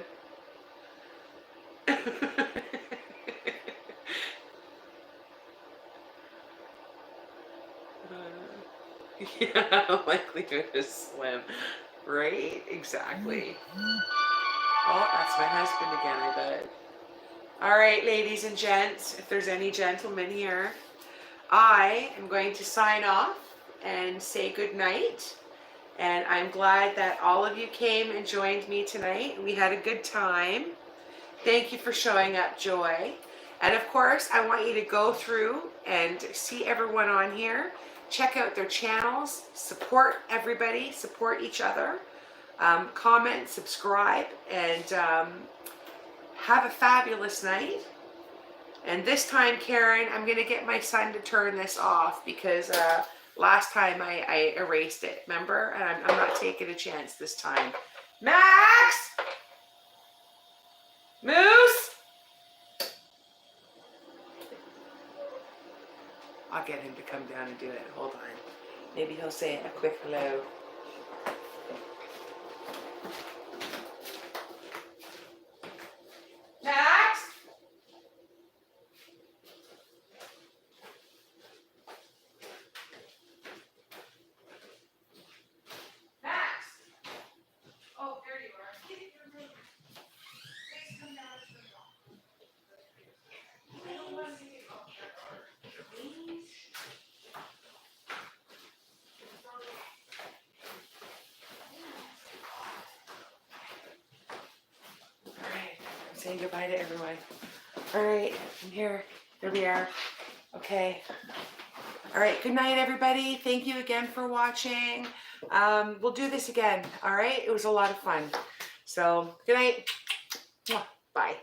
Yeah, likelihood is slim. Right? Exactly. Oh, that's my husband again, I bet. All right, ladies and gents, if there's any gentlemen here, I am going to sign off and say good night. And I'm glad that all of you came and joined me tonight. We had a good time. Thank you for showing up, Joy. And of course, I want you to go through and see everyone on here. Check out their channels. Support everybody. Support each other. Comment, subscribe, and have a fabulous night. And this time, Karen, I'm going to get my son to turn this off because last time I erased it, remember? And I'm not taking a chance this time. Max! Moose! I'll get him to come down and do it. Hold on. Maybe he'll say a quick hello. Max? Max? Oh, there you are. Get in your room. Please come down to the room. I don't want to see you. Please? All right. I'm saying goodbye to everyone. All right. I'm here. Here we are. Okay. All right. Good night, everybody. Thank you again for watching. We'll do this again. All right. It was a lot of fun. So good night. Bye.